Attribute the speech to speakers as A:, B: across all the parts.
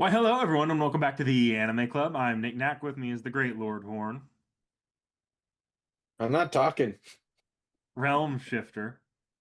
A: Why, hello everyone, and welcome back to the Anime Club. I'm Nick Knack. With me is the Great Lord Horn,
B: I'm not talking.
A: Realm Shifter,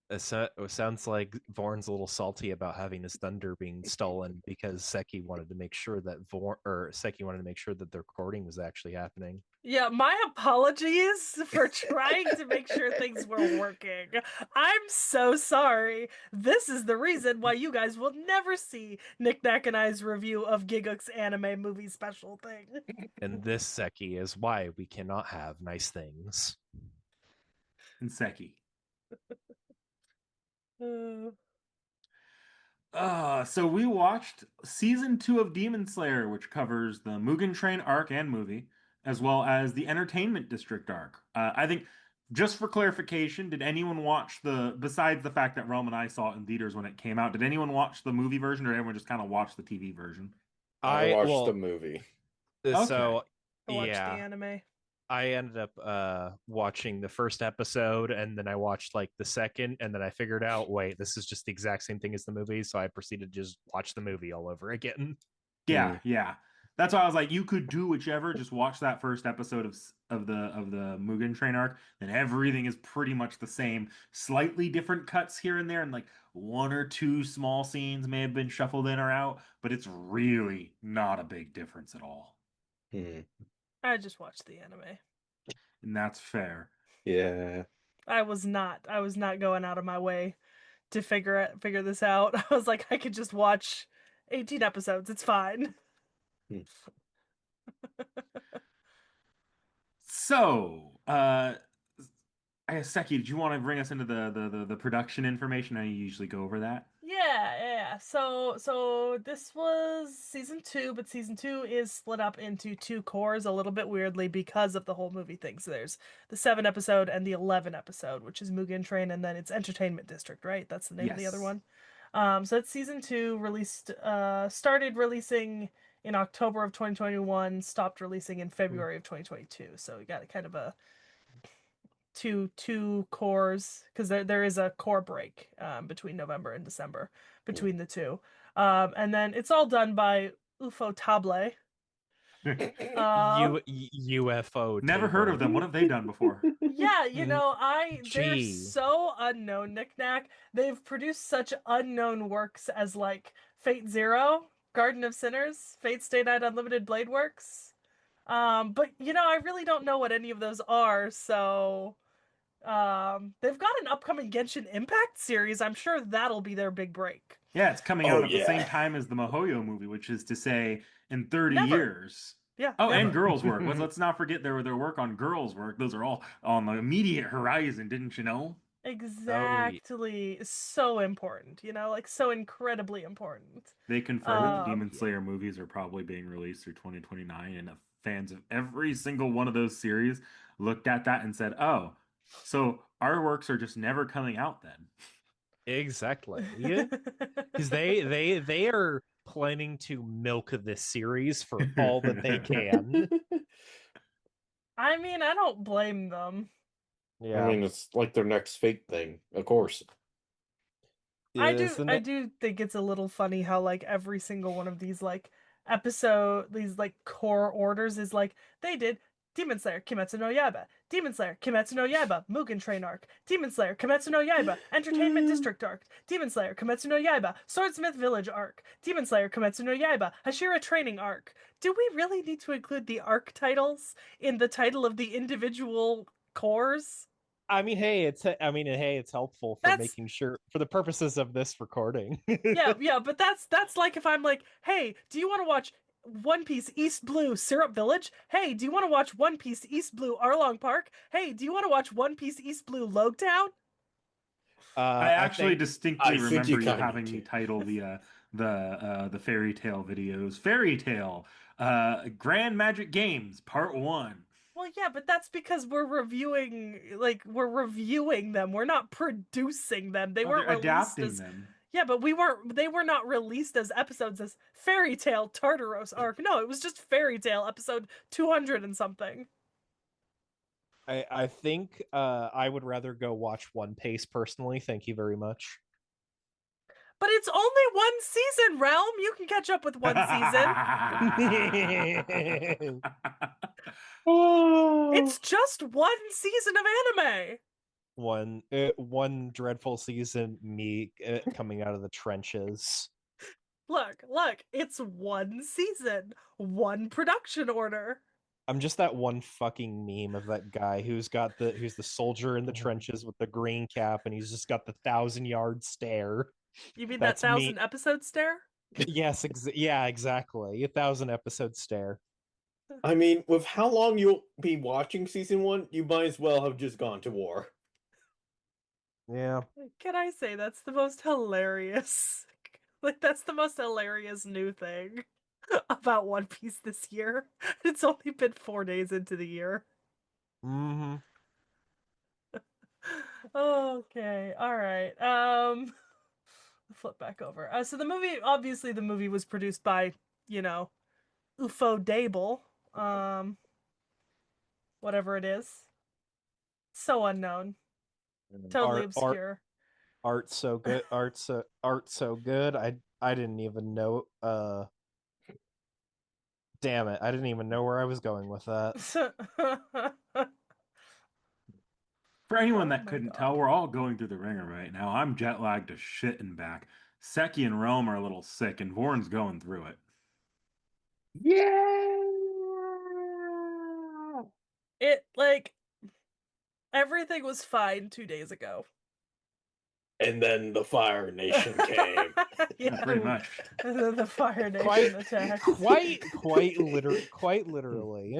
C: It sounds like Vorn's a little salty about having his thunder being stolen because Seki wanted to make sure that the recording was actually happening.
D: Yeah, my apologies for trying to make sure things were working. I'm so sorry. This is the reason why you guys will never see Nick Nack and I's review of Gigguk's anime movie special thing.
C: And this Seki is why we cannot have nice things.
A: and Seki.
D: Uh,
A: So we watched season 2 of Demon Slayer, which covers the Mugen Train arc and movie, as well as the Entertainment District arc. I think, just for clarification, did anyone watch besides the fact that Realm and I saw it in theaters when it came out, did anyone watch the movie version or did everyone just kind of watch the TV version?
B: I
C: I
B: watched the
C: well,
B: movie.
A: Okay.
C: so
D: I watched the
C: yeah,
D: anime.
C: I ended up watching the first episode and then I watched like the second and then I figured out, wait, this is just the exact same thing as the movie, so I proceeded to just watch the movie all over again.
B: Hmm.
A: Yeah. That's why I was like, you could do whichever. Just watch that first episode of the Mugen Train arc. Then everything is pretty much the same. Slightly different cuts here and there, and like one or two small scenes may have been shuffled in or out, but it's really not a big difference at all.
B: Hmm.
D: I just watched the anime.
A: And that's fair.
B: Yeah.
D: I was not going out of my way to figure this out. I was like, I could just watch 18 episodes. It's fine.
B: Hmm.
A: So, I guess Seki, did you want to bring us into the production information? I usually go over that.
D: Yeah. So this was season two, but season two is split up into two cores a little bit weirdly because of the whole movie thing. So there's the 7 episode and the 11 episode, which is Mugen Train, and then it's Entertainment District, right? That's the name of the other
A: Yes.
D: one. So it's season two started releasing in October of 2021, stopped releasing in February of 2022. So we got a kind of a two cores because there is a core break between November and December
B: Hmm.
D: between the two. And then it's all done by UFO Table. Uh,
C: UFO
A: Never heard of
C: table.
A: them. What have they done before?
D: yeah,
C: Mm,
D: they're
C: Gee,
D: so unknown, Knick-Knack. They've produced such unknown works as like Fate Zero, Garden of Sinners, Fate Stay Night Unlimited Blade Works. But I really don't know what any of those are, so they've got an upcoming Genshin Impact series. I'm sure that'll be their big break.
A: Yeah, it's coming
B: Oh
A: out at the
B: yeah.
A: same time as the Mihoyo movie, which is to say, in 30
D: Never.
A: years.
D: Yeah,
A: Oh, and
D: never.
A: girls' work. Let's not forget their work on girls' work. Those are all on the immediate horizon, didn't you know?
C: oh,
D: Exactly. So important, like so incredibly important.
A: They confirmed that the
C: oh
A: Demon
D: Um,
C: yeah.
A: Slayer movies are probably being released through 2029, and fans of every single one of those series looked at that and said, "Oh, so our works are just never coming out then."
C: Exactly. Because they are planning to milk this series for all that they can.
D: I mean, I don't blame them.
B: I
C: Yeah.
B: mean, it's like their next fate thing, of course.
D: I do
C: Isn't
D: I
C: it?
D: do think it's a little funny how like every single one of these like core orders is like they did Demon Slayer, Kimetsu no Yaiba, Demon Slayer, Kimetsu no Yaiba, Mugen Train arc, Demon Slayer, Kimetsu no Yaiba, Entertainment District arc, Demon Slayer, Kimetsu no Yaiba, Swordsmith Village arc, Demon Slayer, Kimetsu no Yaiba, Hashira Training arc. Do we really need to include the arc titles in the title of the individual cores?
C: hey, it's helpful for
D: That's
C: making sure for the purposes of this recording.
D: Yeah, but that's like if I'm like, hey, do you want to watch One Piece East Blue Syrup Village? Hey, do you want to watch One Piece East Blue Arlong Park? Hey, do you want to watch One Piece East Blue Logtown?
A: I
C: I
A: actually
C: think
A: distinctly
B: I think you
A: remember you
B: kind of need
A: having me
B: to.
A: title the fairy tale videos Fairy Tale Grand Magic Games Part 1.
D: Well, yeah, but that's because we're reviewing them. We're not producing them. They
A: Oh,
D: weren't
A: they're
D: released
A: adapting
D: as
A: them.
D: Yeah, but they were not released as episodes as Fairy Tale Tartaros arc. No, it was just Fairy Tale episode 200 and something.
C: I think I would rather go watch One Piece personally. Thank you very much.
D: But it's only one season, Realm. You can catch up with one season.
B: Oh.
D: It's just one season of anime.
C: One dreadful season, me coming out of the trenches.
D: Look, it's one season, one production order.
C: I'm just that one fucking meme of that guy who's the soldier in the trenches with the green cap, and he's just got the 1,000-yard stare.
D: You mean
C: That's
D: that
C: me.
D: 1,000-episode stare?
C: Yes, yeah, exactly. 1,000-episode stare.
B: I mean, with how long you'll be watching season 1, you might as well have just gone to war.
C: Yeah.
D: Can I say that's the most hilarious? Like, that's the most hilarious new thing about One Piece this year. It's only been 4 days into the year.
C: Mm-hmm.
D: Okay, all right. Flip back over. So obviously the movie was produced by, UFO Dable, whatever it is. So unknown, totally
C: Art, art,
D: obscure.
C: art so good. Art so good. I didn't even know. Damn it! I didn't even know where I was going with that.
A: For anyone
D: Oh
A: that
D: my
A: couldn't tell,
D: God.
A: we're all going through the ringer right now. I'm jet lagged to shit and back. Seki and Rome are a little sick, and Vorn's going through it.
B: Yeah.
D: It like everything was fine 2 days ago.
B: And then the Fire Nation came.
D: Yeah,
A: Pretty much.
D: the Fire
C: Quite,
D: Nation attacked.
C: quite literally, quite literally.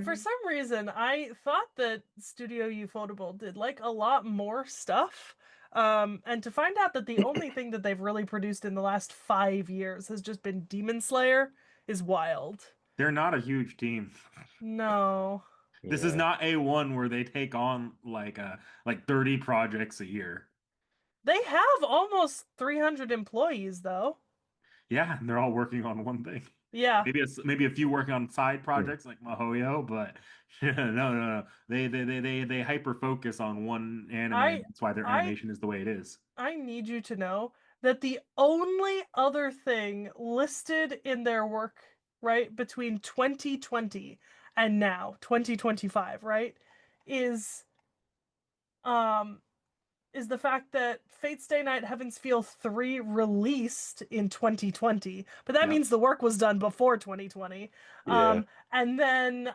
D: For some reason, I thought that Studio Ufotable did like a lot more stuff. And to find out that the only thing that they've really produced in the last 5 years has just been Demon Slayer is wild.
A: They're not a huge team.
D: No.
A: This is
B: Yeah.
A: not A1 where they take on like 30 projects a year.
D: They have almost 300 employees, though.
A: Yeah, and they're all working on one thing.
D: Yeah.
A: Maybe a few working on side projects like MiHoYo, but no. They hyper focus on one anime,
D: I
A: and that's why their
D: I
A: animation is the way it is.
D: I need you to know that the only other thing listed in their work, right, between 2020 and now, 2025, right, is um is the fact that Fate Stay Night Heaven's Feel 3 released in 2020, but that
A: Yep.
D: means the work was done before 2020.
B: Yeah.
D: And then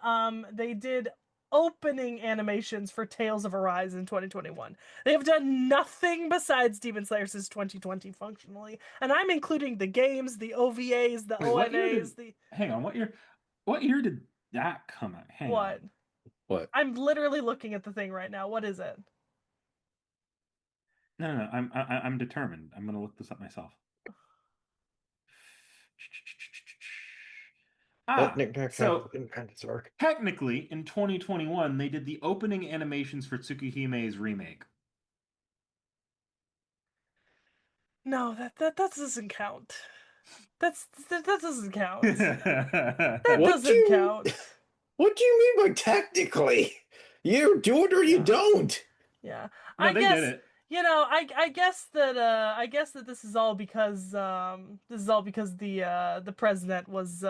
D: they did opening animations for Tales of Arise in 2021. They have done nothing besides Demon Slayer since 2020 functionally. And I'm including the games, the OVAs, the
A: Wait, what year
D: ONAs,
A: did?
D: the
A: Hang on, What year did that come out? Hang
D: what?
A: on.
B: What?
D: I'm literally looking at the thing right now. What is it?
A: No. I'm determined. I'm gonna look this up myself.
B: Let
A: Ah,
B: Nick have
A: so
B: Independence Arc.
A: technically, in 2021, they did the opening animations for Tsukuhime's remake.
D: No, that doesn't count. That doesn't count. That
B: What do
D: doesn't
B: you
D: count.
B: What do you mean by technically? You do it or you
A: Yeah.
B: don't.
D: Yeah.
A: No,
D: I
A: they did
D: guess
A: it.
D: I guess that this is all because the president was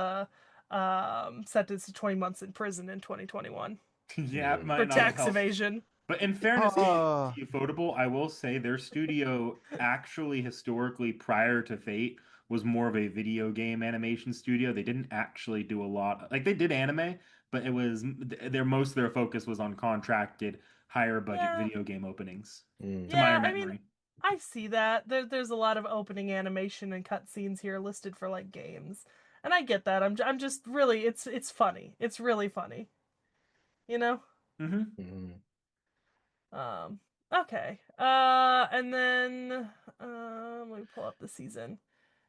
D: sentenced to 20 months in prison in 2021
A: Yeah, it
D: for
A: might not have
D: tax
A: helped.
D: evasion.
A: But in fairness
C: Uh,
A: to Ufotable, I will say their studio actually historically prior to Fate was more of a video game animation studio. They didn't actually do a lot. Like they did anime, but it was most of their focus was on contracted higher budget
D: Yeah.
A: video game openings, to my
D: Yeah, I mean,
A: memory.
D: I see that. There's a lot of opening animation and cutscenes here listed for like games. And I get that. I'm just really it's funny. It's really funny. You know?
A: Hmm.
B: Mm.
D: Um, okay. And then let me pull up the season.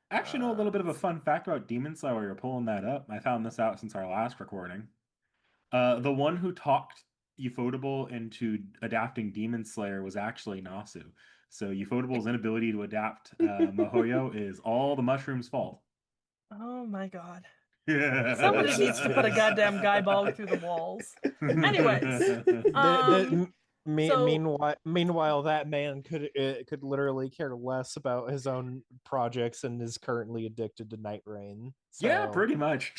A: I actually know a little bit of a
D: Let's see.
A: fun fact about Demon Slayer while you're pulling that up. I found this out since our last recording. The one who talked Ufotable into adapting Demon Slayer was actually Nasu. So Ufotable's inability to adapt MiHoYo is all the mushroom's fault.
D: Oh my God. Somebody needs to put a goddamn guy ball through the walls. Anyways, so
C: meanwhile, that man could literally care less about his own projects and is currently addicted to Night Rain.
A: Yeah,
C: So
A: pretty much.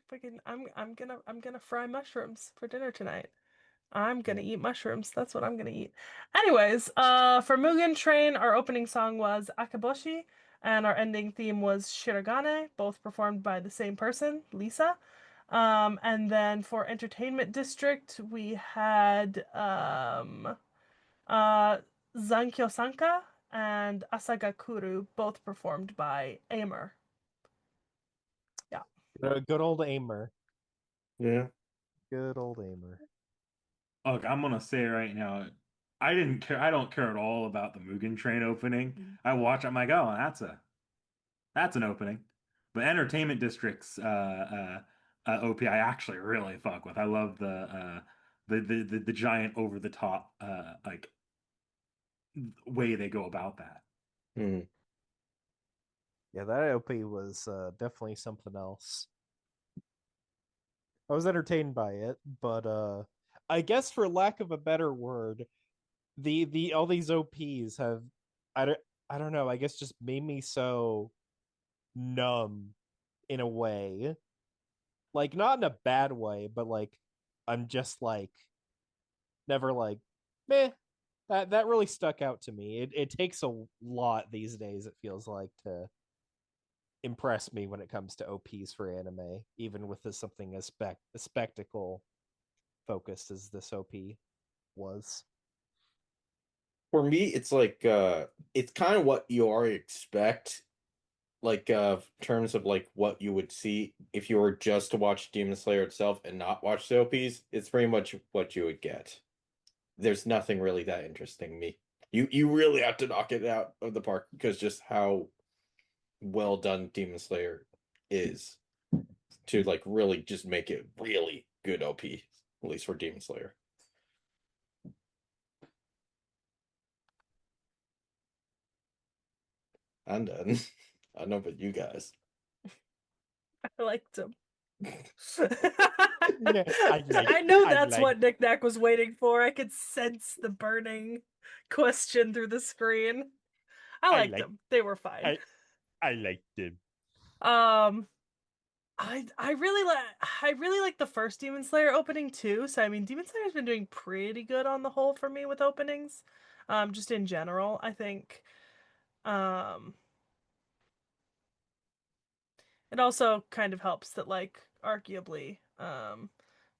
D: fucking, I'm gonna fry mushrooms for dinner tonight. I'm gonna eat mushrooms. That's what I'm gonna eat. Anyways, for Mugen Train, our opening song was Akeboshi, and our ending theme was Shirogane, both performed by the same person, Lisa. And then for Entertainment District, we had uh Zankyo Sanka and Asagakuru, both performed by Aimer. Yeah.
C: good old Aimer.
B: Yeah.
C: Good old Aimer.
A: Look, I'm gonna say right now, I didn't care. I don't care at all about the Mugen Train opening. I watch. I'm like, oh, that's an opening. But Entertainment District's OP, I actually really fuck with. I love the giant over the top like way they go about that.
B: Mm.
C: Yeah, that OP was definitely something else. I was entertained by it, but I guess for lack of a better word, the all these OPs have I don't I don't know, I guess just made me so numb in a way. Like not in a bad way, but like I'm just like never like meh. That really stuck out to me. It takes a lot these days, it feels like, to impress me when it comes to OPs for anime, even with this something as a spectacle focused as this OP was.
B: For me, it's like it's kind of what you already expect, like in terms of like what you would see if you were just to watch Demon Slayer itself and not watch the OPs. It's pretty much what you would get. There's nothing really that interesting to me. You really have to knock it out of the park because just how well done Demon Slayer is to like really just make it really good OP, at least for Demon Slayer. I'm done. I don't know about you guys.
D: I liked him.
C: Yeah,
D: I know
C: I
D: that's
C: like
D: what Nick Nack was waiting for. I could sense the burning question through the screen. I
C: I
D: liked
C: like
D: them. They were fine.
C: I liked him.
D: Um, I really like the first Demon Slayer opening too. So I mean, Demon Slayer's been doing pretty good on the whole for me with openings. Just in general, I think. Um, it also kind of helps that like arguably,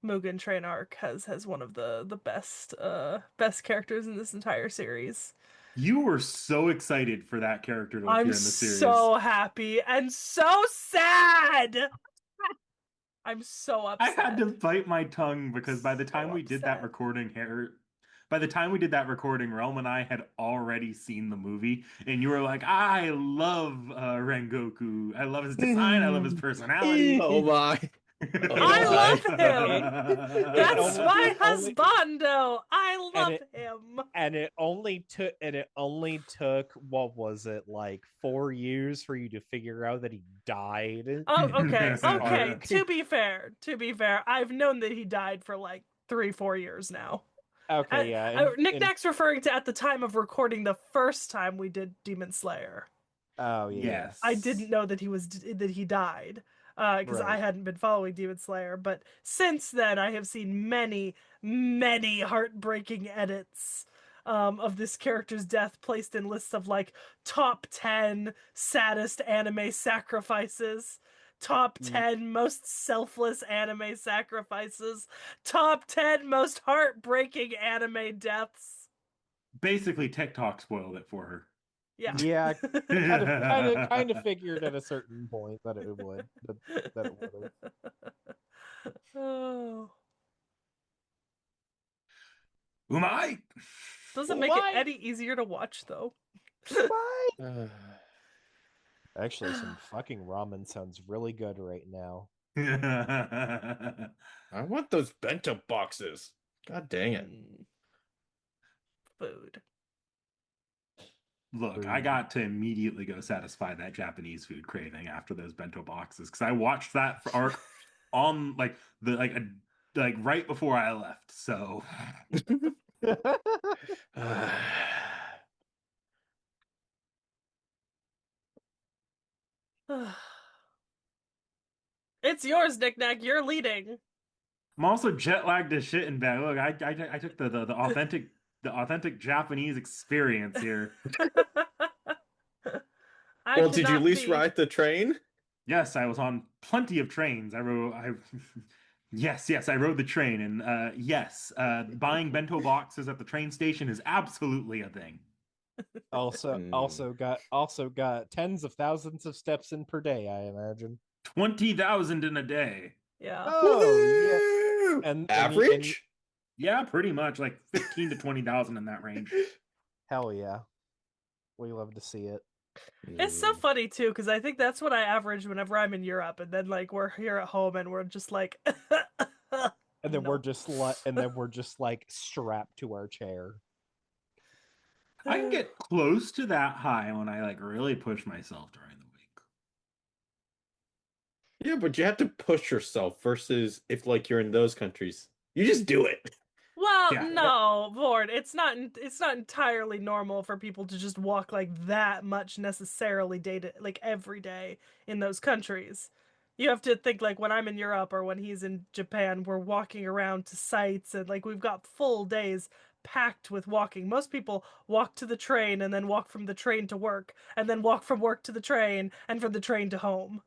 D: Mugen Train arc has one of the best characters in this entire series.
A: You were so excited for that character to
D: I'm
A: appear in the series.
D: so happy and so sad. I'm so
A: I had
D: upset.
A: to bite my tongue because by the
D: So
A: time we did that
D: upset.
A: recording here, by the time we did that recording, Realm and I had already seen the movie, and you were like, "I love Rengoku. I love his design. I love his personality."
B: Oh my. Oh
D: I
B: my.
D: love him.
C: It
D: That's
C: only
D: my
C: it only
D: husbando. I
C: and
D: love
C: it
D: him.
C: it only took what was it, like 4 years for you to figure out that he died
D: Oh,
C: in
D: okay,
C: this
D: okay.
C: arc.
D: To be fair, I've known that he died for like 3, 4 years now.
C: Okay, yeah,
D: Nick
C: in
D: Nack's referring to at the time of recording the first time we did Demon Slayer.
C: oh yeah,
D: I
A: Yes.
D: didn't know that he died because I
C: right.
D: hadn't been following Demon Slayer. But since then, I have seen many heartbreaking edits of this character's death placed in lists of like top 10 saddest anime sacrifices. Top
C: Y-
D: 10 most selfless anime sacrifices. Top 10 most heartbreaking anime deaths.
A: Basically, TikTok spoiled it for
D: Yeah.
C: Yeah, kind of
A: her.
C: figured at a certain point that it would that it would have.
D: Oh.
A: Umai.
D: Doesn't
C: Oh
D: make it
C: my,
D: any easier to watch though.
C: my! Actually, some fucking ramen sounds really good right now.
B: I want those bento boxes. God dang it.
D: Food.
A: Look, I
C: Food.
A: got to immediately go satisfy that Japanese food craving after those bento boxes because I watched that for arc on like right before I left. So
D: It's yours, Nick Nack. You're leading.
A: I'm also jet lagged as shit in bed. Look, I took the authentic Japanese experience here.
D: I
B: Well, did you at
D: cannot
B: least
D: be.
B: ride the train?
A: Yes, I was on plenty of trains. Yes, I rode the train, and yes, buying bento boxes at the train station is absolutely a thing.
B: Hmm.
C: Also got tens of thousands of steps in per day, I imagine.
A: 20,000 in a day.
D: Yeah.
C: Oh yeah,
B: Woohoo!
C: and
B: Average?
A: Yeah, pretty much like 15 to 20,000 in that range.
C: hell yeah, we love to see it.
D: It's so
B: Hmm.
D: funny too, because I think that's what I average whenever I'm in Europe, and then like we're here at home and we're just like,
C: And then
D: no.
C: we're just like strapped to our chair.
A: I can get close to that high when I like really push myself during the week.
B: Yeah, but you have to push yourself versus if like you're in those countries. You just do it.
D: Well,
A: Yeah.
D: no, Lord, it's not entirely normal for people to just walk like that much necessarily day to like every day in those countries. You have to think like when I'm in Europe or when he's in Japan, we're walking around to sites and like we've got full days packed with walking. Most people walk to the train and then walk from the train to work and then walk from work to the train and from the train to home.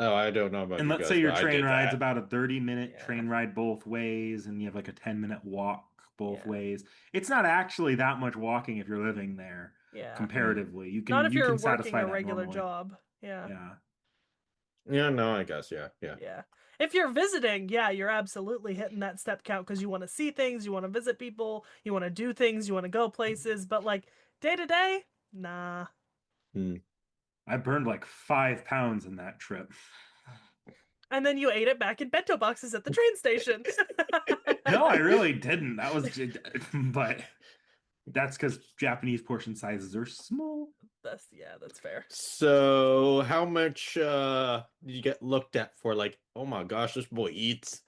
B: Oh, I don't know about
A: And
B: you
A: let's say
B: guys,
A: your
B: but I
A: train
B: did
A: ride's
B: that.
A: about a 30-minute
D: Yeah.
A: train ride both ways, and you have like a 10-minute walk both
D: Yeah.
A: ways. It's not actually that much walking if you're living there
D: Yeah.
B: Hmm.
A: comparatively. You
D: Not
A: can
D: if
A: you
D: you're
A: can
D: working
A: satisfy
D: a
A: that
D: regular
A: normally.
D: job. Yeah.
A: Yeah.
B: Yeah, no, I guess, yeah, yeah.
D: Yeah. If you're visiting, yeah, you're absolutely hitting that step count because you want to see things, you want to visit people, you want to do things, you want to go places, but like day to day, nah.
B: Hmm.
A: I burned like 5 pounds in that trip.
D: And then you ate it back in bento boxes at the train station.
A: No, I really didn't. That was but that's because Japanese portion sizes are small.
D: That's fair.
B: So, how much did you get looked at for like, oh my gosh, this boy eats?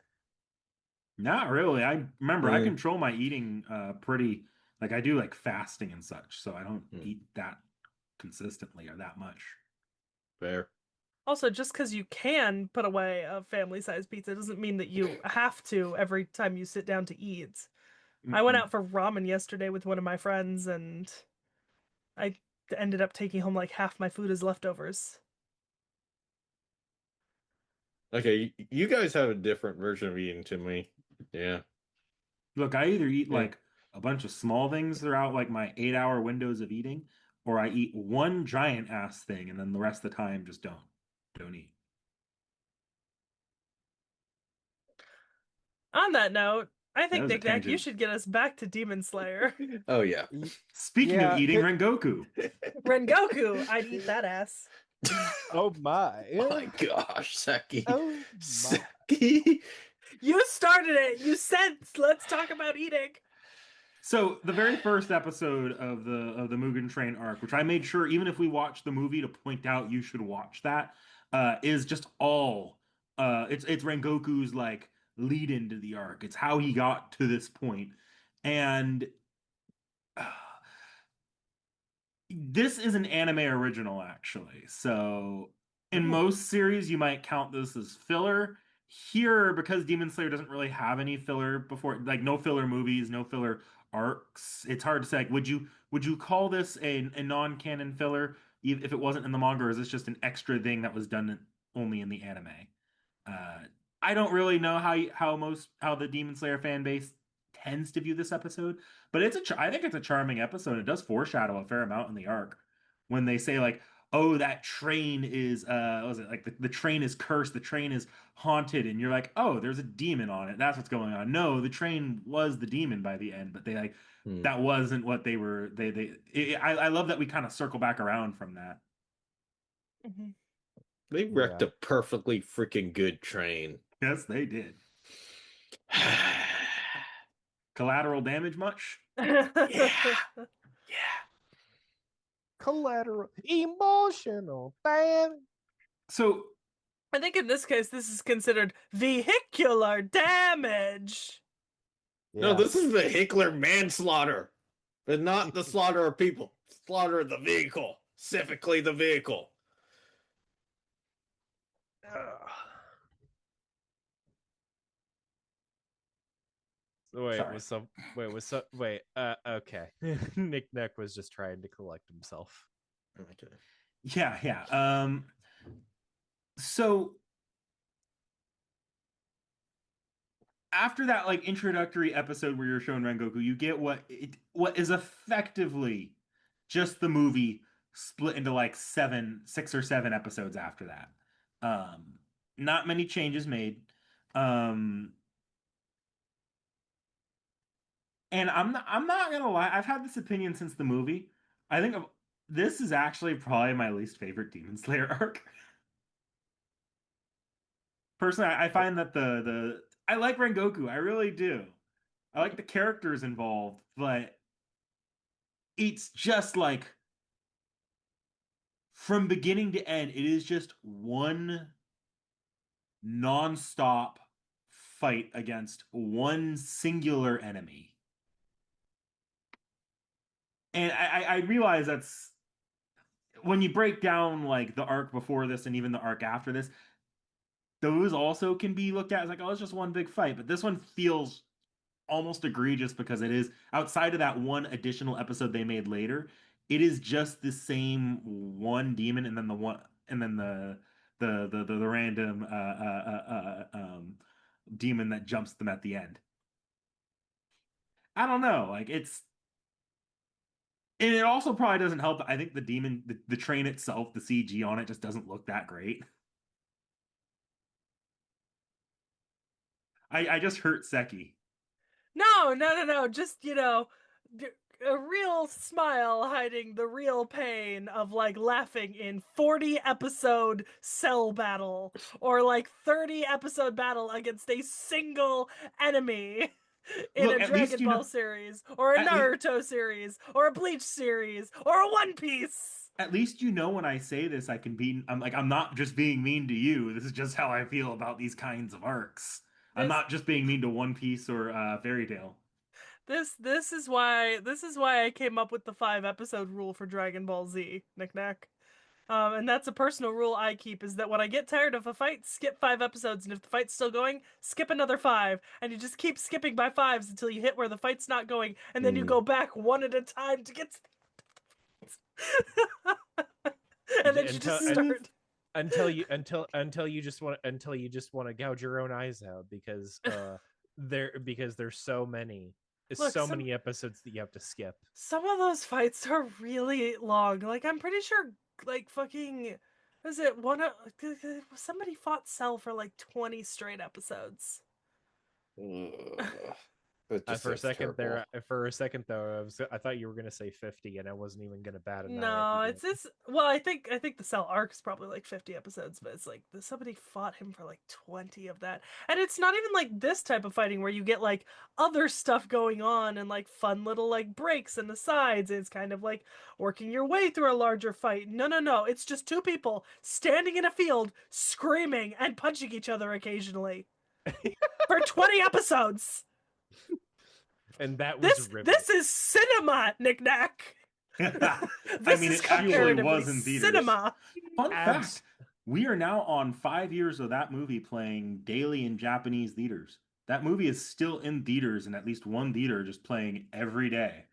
A: Not really. I remember I
B: Hmm.
A: control my eating pretty like I do like fasting and such, so I don't
B: Hmm.
A: eat that consistently or that much.
B: Fair.
D: Also, just because you can put away a family sized pizza doesn't mean that you have to every time you sit down to eat. I went
A: Mm-mm.
D: out for ramen yesterday with one of my friends and I ended up taking home like half my food as leftovers.
B: Okay, you guys have a different version of eating to me. Yeah.
A: Look, I either eat
B: Yeah.
A: like a bunch of small things throughout like my 8 hour windows of eating, or I eat one giant ass thing and then the rest of the time just don't eat.
D: On that note, I
A: That
D: think
A: was a
D: Nick Nack, you
A: tangent.
D: should get us back to Demon Slayer.
B: Oh yeah.
C: Y-
A: Speaking of
C: yeah,
A: eating Rengoku,
D: Rengoku, I'd eat that ass.
C: oh my.
B: My gosh, Saki.
C: Oh my.
B: Saki.
D: You started it. You said let's talk about eating.
A: so the very first episode of the Mugen Train arc, which I made sure even if we watch the movie to point out you should watch that, is just all it's Rengoku's like lead into the arc. It's how he got to this point, and this is an anime original, actually. So, in
C: Oh,
A: most series, you might count this as filler. Here, because Demon Slayer doesn't really have any filler before, like no filler movies, no filler arcs, it's hard to say. Like, would you call this a non-canon filler if it wasn't in the manga, or is this just an extra thing that was done only in the anime? Uh, I don't really know how the Demon Slayer fan base tends to view this episode, but I think it's a charming episode. It does foreshadow a fair amount in the arc when they say like, "Oh, that train is what was it like the train is cursed, the train is haunted," and you're like, "Oh, there's a demon on it. That's what's going on." No, the train was the demon by the end, but they like
B: Hmm.
A: that wasn't what they were. I love that we kind of circle back around from that.
D: Mhm.
B: They wrecked
C: yeah.
B: a perfectly freaking good train.
A: Yes, they did.
B: Yeah.
A: Collateral damage much?
B: Yeah.
C: Collateral, emotional damage.
A: So
D: I think in this case, this is considered vehicular damage.
B: No, this
C: Yes.
B: is vehicular manslaughter, but not the slaughter of people. Slaughter of the vehicle, specifically the vehicle.
C: Ugh. So wait,
A: sorry.
C: was some wait was some wait okay. Nick Neck was just trying to collect himself.
B: Okay.
A: Yeah, yeah. So after that like introductory episode where you're showing Rengoku, you get what is effectively just the movie split into like 6 or 7 episodes after that. Not many changes made. Um, and I'm not gonna lie, I've had this opinion since the movie. I think this is actually probably my least favorite Demon Slayer arc. Personally, I find that the I like Rengoku, I really do. I like the characters involved, but it's just like from beginning to end, it is just one non-stop fight against one singular enemy. And I realize that's when you break down like the arc before this and even the arc after this, those also can be looked at as like, oh, it's just one big fight. But this one feels almost egregious because it is outside of that one additional episode they made later, it is just the same one demon and then the one and then the random demon that jumps them at the end. I don't know, like it's and it also probably doesn't help that I think the demon the train itself, the CG on it just doesn't look that great. I just hurt Seki.
D: No, no, no, no. Just, a real smile hiding the real pain of like laughing in 40 episode cell battle or like 30 episode battle against a single enemy in a
A: Look, at least
D: Dragon
A: you know
D: Ball series or a
A: at least
D: Naruto series or a Bleach series or a One Piece.
A: at least you know when I say this, I'm not just being mean to you. This is just how I feel about these kinds of arcs. I'm
D: This
A: not just being mean to One Piece or Fairy Tail.
D: this is why I came up with the 5 episode rule for Dragon Ball Z, knick-knack. And that's a personal rule I keep is that when I get tired of a fight, skip 5 episodes, and if the fight's still going, skip another five, and you just keep skipping by fives until you hit where the fight's not going, and then you
B: Hmm.
D: go back one at a time to get, and then you
C: Until
D: just
C: and
D: start.
C: until you just want to gouge your own eyes out because there's
D: Look,
C: so
D: some
C: many episodes that you have to skip.
D: some of those fights are really long. Like I'm pretty sure, like fucking, was it one of somebody fought Cell for like 20 straight episodes.
B: Ugh. That just
C: For a
B: sounds
C: second
B: terrible.
C: though, I thought you were gonna say 50, and I wasn't even gonna bat an eye if you
D: No, it's
C: did.
D: this. Well, I think the Cell arc is probably like 50 episodes, but it's like somebody fought him for like 20 of that, and it's not even like this type of fighting where you get like other stuff going on and like fun little like breaks and asides. It's kind of like working your way through a larger fight. No, no, no. It's just two people standing in a field screaming and punching each other occasionally for 20 episodes.
C: And that was
D: This
C: riveting.
D: is cinema, knick-knack.
A: I
D: This
A: mean,
D: is
A: it actually
D: comparatively
A: was in theaters.
D: cinema.
A: Fun
C: Abs
A: fact, we are now on 5 years of that movie playing daily in Japanese theaters. That movie is still in theaters in at least one theater, just playing every day.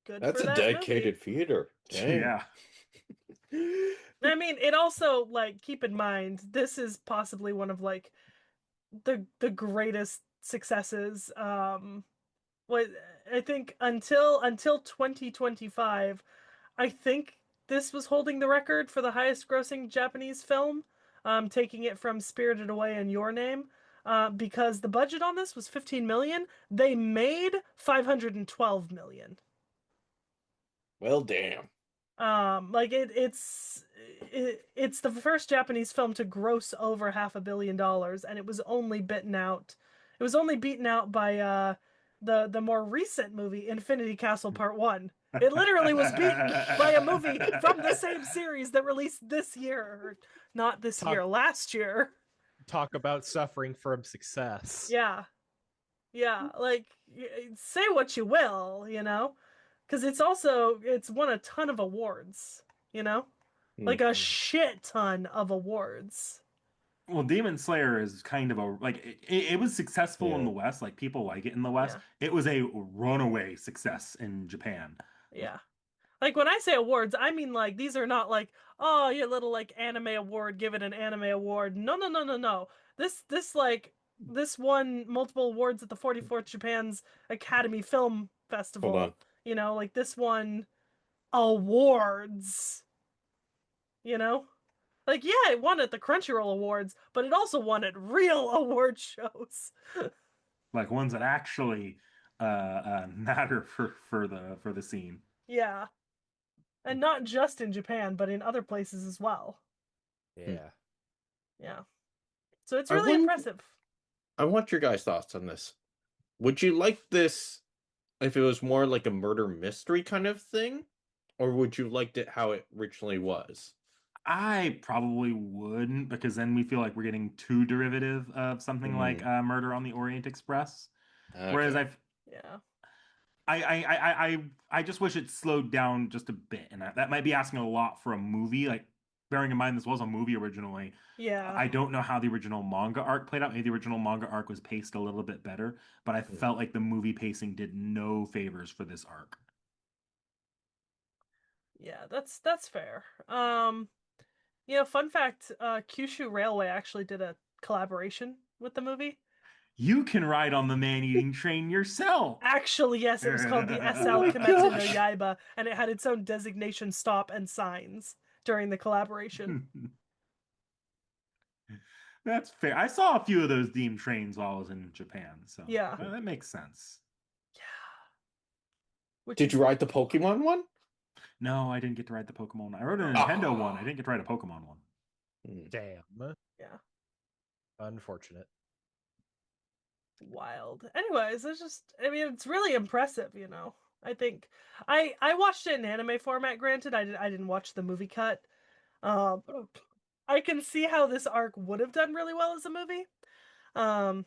D: Good
B: That's
D: for
B: a
D: that movie.
B: dedicated theater. Dang.
A: Yeah.
D: I mean, it also like keep in mind this is possibly one of like the greatest successes. What I think until 2025, I think this was holding the record for the highest grossing Japanese film, taking it from Spirited Away and Your Name. Because the budget on this was 15 million, they made 512 million.
B: Well, damn.
D: Like it's the first Japanese film to gross over $500 million, and it was only beaten out by the more recent movie, Infinity Castle Part 1. It literally was beaten by a movie from the same series that released this year. Or not this
C: Talk
D: year, last year.
C: talk about suffering from success.
D: Yeah. Yeah, like say what you will, because it's won a ton of awards, you know, like a
C: Mhm.
D: shit ton of awards.
A: Well, Demon Slayer is kind of a like it was successful in
B: Yeah.
A: the West, like people like it in the West.
D: Yeah,
A: It was a runaway success in Japan.
D: yeah. Like when I say awards, I mean like these are not like, oh, your little like anime award, give it an anime award. No, no, no, no, no. This won multiple awards at the 44th Japan's Academy Film
B: Hold on.
D: Festival. Like this won awards, you know? Like, yeah, it won at the Crunchyroll Awards, but it also won at real award shows.
A: Like ones that actually matter for the scene.
D: Yeah. And not just in Japan, but in other places as well.
C: Yeah.
D: Yeah. So it's
B: I
D: really
B: want
D: impressive.
B: I want your guys' thoughts on this. Would you like this if it was more like a murder mystery kind of thing? Or would you liked it how it originally was?
A: I probably wouldn't because then we feel like we're getting too derivative of something like
B: Mm,
A: Murder on the Orient Express. Whereas
B: okay.
D: Yeah.
A: I just wish it slowed down just a bit, and that might be asking a lot for a movie. Like bearing in mind this was a movie originally.
D: Yeah.
A: I don't know how the original manga arc played out. Maybe the original manga arc was paced a little bit better, but I
B: Mm.
A: felt like the movie pacing did no favors for this arc.
D: Yeah, that's fair. Fun fact, Kyushu Railway actually did a collaboration with the movie.
A: You can ride on the man-eating train yourself.
D: Actually, yes, it was called the
B: Oh
D: SL
B: my
D: Kimetsu no
B: gosh.
D: Yaiba, and it had its own designation stop and signs during the collaboration.
A: That's fair. I saw a few of those Deem trains while I was in Japan, so
D: Yeah.
A: that makes sense.
D: Yeah. Which
B: Did
D: is
B: you ride the Pokemon one?
A: No, I didn't get to ride the Pokemon one. I rode a
D: no.
A: Nintendo one. I
B: Ah.
A: didn't get to ride a Pokemon one.
B: Mm.
C: Damn.
D: Yeah.
C: Unfortunate.
D: Wild. Anyways, it's really impressive. I think I watched it in anime format, granted. I didn't watch the movie cut. Um I can see how this arc would have done really well as a movie. Um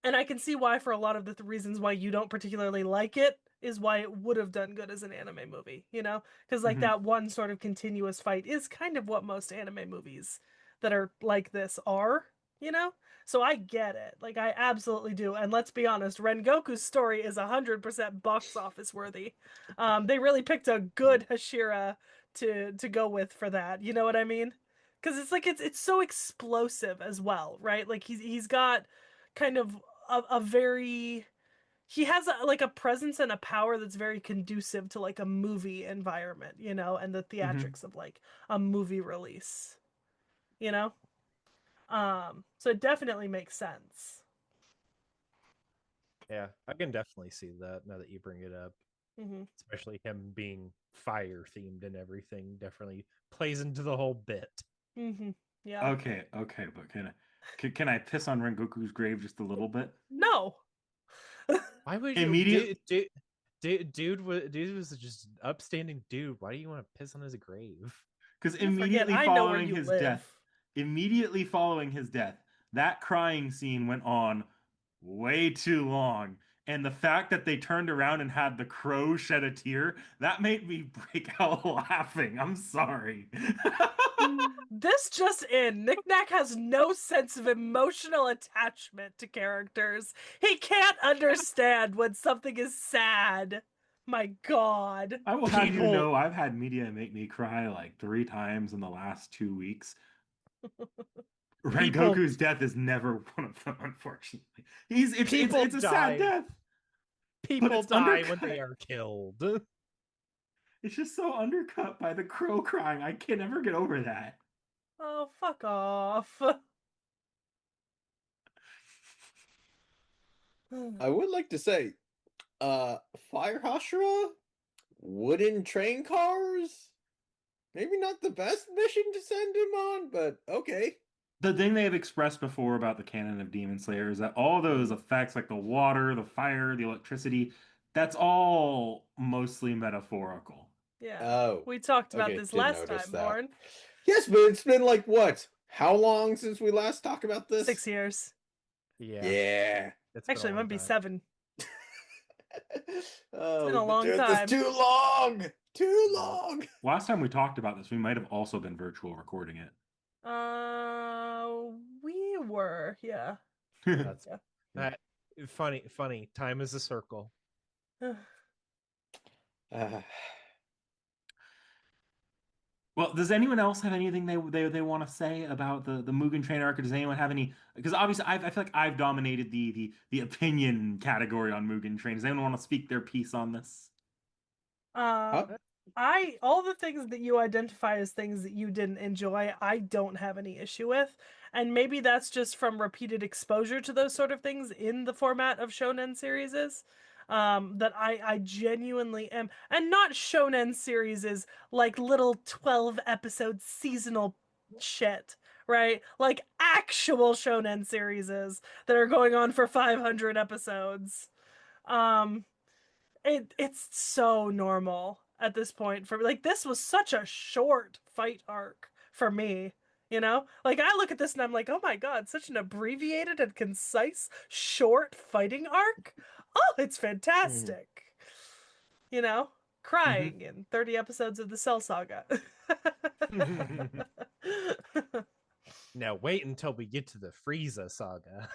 D: and I can see why, for a lot of the reasons why you don't particularly like it, is why it would have done good as an anime movie. Because like
A: Mhm.
D: that one sort of continuous fight is kind of what most anime movies that are like this are. So I get it. Like I absolutely do. And let's be honest, Rengoku's story is 100% box office worthy. They really picked a good Hashira to go with for that. You know what I mean? Because it's like it's so explosive as well, right? Like he's got kind of a very he has like a presence and a power that's very conducive to like a movie environment, and the
A: Mhm.
D: theatrics of like a movie release, you know? So it definitely makes sense.
C: Yeah, I can definitely see that now that you bring it up.
D: Hmm.
C: Especially him being fire themed and everything definitely plays into the whole bit.
D: Hmm. Yeah.
A: Okay, but can I piss on Rengoku's grave just a little bit?
D: No.
C: Why would you,
A: Immediate,
C: dude was just an upstanding dude. Why do you want to piss on his grave?
A: because
D: You forget I know where you live.
A: immediately following his death, that crying scene went on way too long. And the fact that they turned around and had the crow shed a tear, that made me break out laughing. I'm sorry.
D: This just in. Knick Knack has no sense of emotional attachment to characters. He can't understand when something is sad. My God.
A: I will have you
C: People
A: know, I've had media make me cry like 3 times in the last 2 weeks.
C: people
A: Rengoku's death is never one of them, unfortunately. He's
C: people
A: it's a sad
C: die.
A: death, but
C: People
A: it's
C: die when they
A: undercut.
C: are killed.
A: It's just so undercut by the crow crying. I can never get over that.
D: Oh, fuck off.
B: I would like to say, Fire Hashira, wooden train cars. Maybe not the best mission to send him on, but okay.
A: The thing they have expressed before about the canon of Demon Slayer is that all those effects, like the water, the fire, the electricity, that's all mostly metaphorical.
D: Yeah.
B: Oh,
D: We talked about
B: okay,
D: this
B: did
D: last
B: notice
D: time,
B: that.
D: Born.
B: Yes, but it's been like what? How long since we last talked about this?
D: 6 years.
C: Yeah,
B: Yeah.
C: it's been a
D: Actually, it
C: long
D: might be
C: time.
D: 7.
B: Oh,
D: been a
B: we've been
D: long
B: doing this
D: time.
B: too long. Too
C: Yep.
B: long.
A: Last time we talked about this, we might have also been virtual recording it.
D: We were, yeah.
C: That's
D: Yeah.
C: funny. Time is a circle.
B: Uh,
A: Well, does anyone else have anything they want to say about the Mugen Train arc? Or does anyone have any? Because obviously, I feel like I've dominated the opinion category on Mugen Train. Does anyone want to speak their piece on this?
B: huh?
D: Um, all the things that you identify as things that you didn't enjoy, I don't have any issue with. And maybe that's just from repeated exposure to those sort of things in the format of shonen series is. That I genuinely am, and not shonen series is like little 12 episode seasonal shit, right? Like actual shonen series is that are going on for 500 episodes. Um, it's so normal at this point for like this was such a short fight arc for me, you know? Like I look at this and I'm like, "Oh my God, such an abbreviated and concise short fighting arc." Oh, it's
B: Hmm.
D: fantastic. You know?
A: Hmm.
D: Crying in 30 episodes of the Cell Saga.
C: Now wait until we get to the Frieza saga.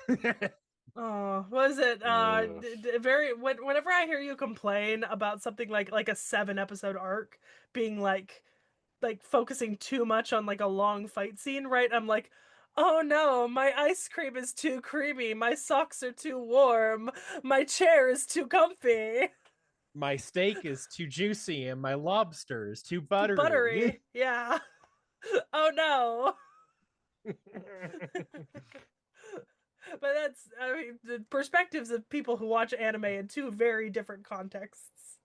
D: Oh, was it
B: Ugh.
D: very whenever I hear you complain about something like a 7 episode arc being like focusing too much on like a long fight scene, right? I'm like, "Oh no, my ice cream is too creamy, my socks are too warm, my chair is too comfy,
C: My steak is too juicy and my lobster is too
D: too
C: buttery.
D: buttery." Yeah. Oh no. But that's, I mean, the perspectives of people who watch anime in two very different contexts.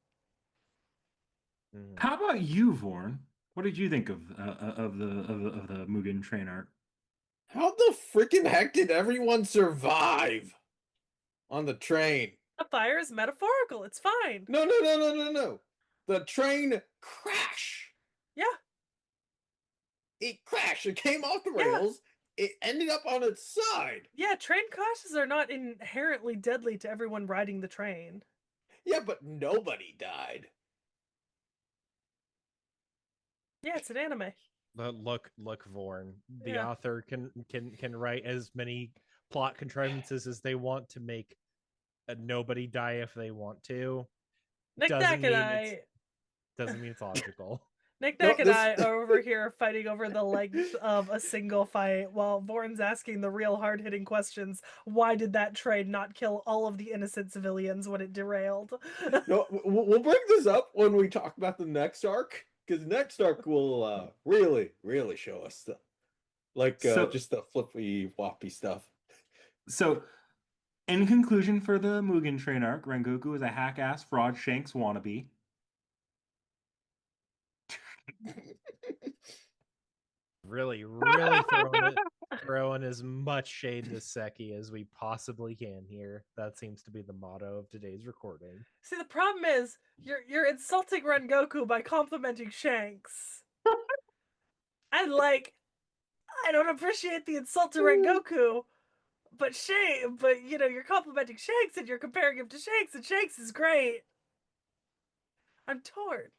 C: Mhm.
A: How about you, Vorn? What did you think of the Mugen Train arc?
B: How the freaking heck did everyone survive on the train?
D: A fire is metaphorical. It's fine.
B: No, no, no, no, no, no. The train crash.
D: Yeah,
B: It crashed. It came off the
D: yeah,
B: rails. It ended up on its side.
D: yeah. Train crashes are not inherently deadly to everyone riding the train.
B: Yeah, but nobody died.
D: Yeah, it's an anime.
C: Look, Vorn. The
D: Yeah.
C: author can write as many plot contrivances as they want to make nobody die if they want to.
D: Nick Nack
C: Doesn't
D: and
C: mean it's
D: I
C: doesn't mean it's logical.
D: Nick
B: No,
D: Nack and
B: this
D: I are over here fighting over the length of a single fight while Vorn's asking the real hard hitting questions. Why did that train not kill all of the innocent civilians when it derailed?
B: no, we'll bring this up when we talk about the next arc because next arc will really, really show us the
A: So,
B: just the flippy floppy stuff.
A: so in conclusion for the Mugen Train arc, Rengoku is a hack-ass fraud Shanks wannabe.
C: Really throwing as much shade to Seki as we possibly can here. That seems to be the motto of today's recording.
D: See, the problem is you're insulting Rengoku by complimenting Shanks. And like, I don't appreciate the insult to Rengoku, but you know, you're complimenting Shanks and you're comparing him to Shanks, and Shanks is great. I'm torn.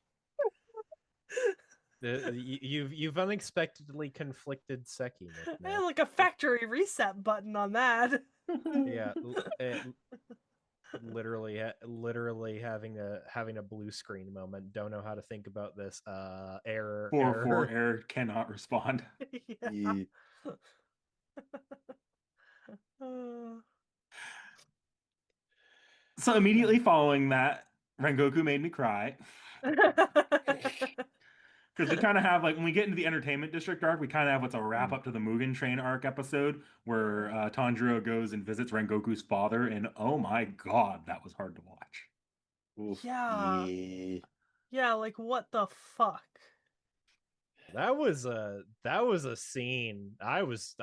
C: You've unexpectedly conflicted Seki, Nick
D: I had
C: Nack.
D: like a factory reset button on that.
C: Yeah, literally having a blue screen moment. Don't know how to think about this. Error.
A: Error cannot respond.
D: Yeah.
B: Ye-
D: Uh,
A: So immediately following that, Rengoku made me cry. Because we kind of have like when we get into the entertainment district arc, we kind of have what's a wrap up to the Mugen Train arc episode where Tanjiro goes and visits Rengoku's father, and oh my God, that was hard to watch.
B: Oof.
D: yeah.
B: Yeah.
D: Yeah, like what the fuck?
C: That was a scene. I was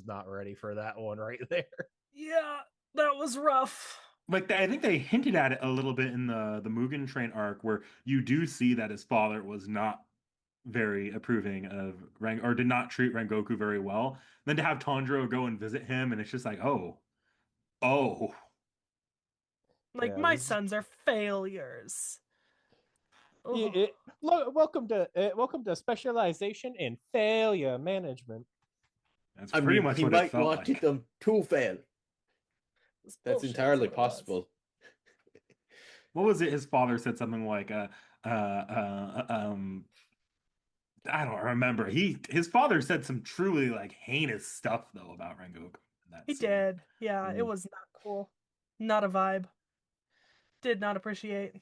C: not ready for that one right there.
D: Yeah, that was rough.
A: Like I think they hinted at it a little bit in the Mugen Train arc, where you do see that his father was not very approving of Rang or did not treat Rengoku very well. Then to have Tanjiro go and visit him, and it's just like, oh,
D: Like,
C: Yeah,
D: my
C: this
D: sons are failures.
C: it,
D: Oh,
C: welcome to specialization in failure management.
A: that's
B: I
A: pretty
B: mean,
A: much
B: he
A: what it
B: might
A: felt
B: want
A: like.
B: them to fail.
D: this
B: That's
D: bullshit is
B: entirely
D: what it was.
B: possible.
A: What was it? His father said something like, I don't remember. His father said some truly like heinous stuff though about Rengoku in that
D: He
A: scene.
D: did. Yeah, it
B: Mhm.
D: was not cool. Not a vibe. Did not appreciate.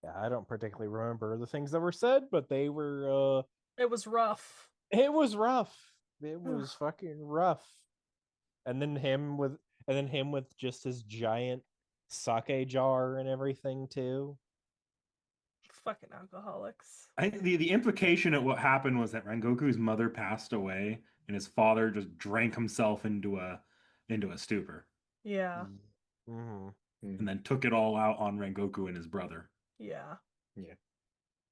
C: Yeah, I don't particularly remember the things that were said, but they were
D: It was rough.
C: it was rough. It was fucking rough. And then him with just his giant sake jar and everything too.
D: Fucking alcoholics.
A: I think the implication of what happened was that Rengoku's mother passed away and his father just drank himself into a stupor
D: Yeah,
C: Mm-hmm.
A: and then took it all out on Rengoku and his brother.
D: yeah.
B: Yeah.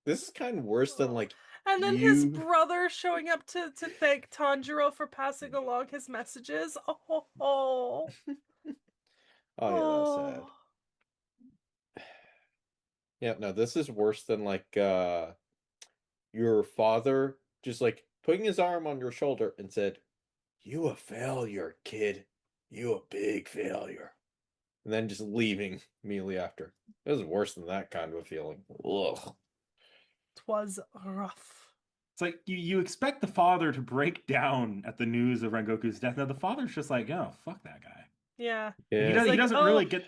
B: This is kind of worse than like
D: And then his
B: you.
D: brother showing up to thank Tanjiro for passing along his messages. Oh, oh,
B: Oh yeah, that was sad.
D: oh.
B: Yeah, no, this is worse than like your father just like putting his arm on your shoulder and said, "You a failure, kid. You a big failure." And then just leaving immediately after. It was worse than that kind of a feeling. Ugh.
D: Twas rough.
A: It's like you expect the father to break down at the news of Rengoku's death. Now the father's just like, oh, fuck that guy.
D: Yeah.
A: Like,
B: Yeah.
D: He's
A: he
D: like,
A: doesn't
D: oh,
A: really get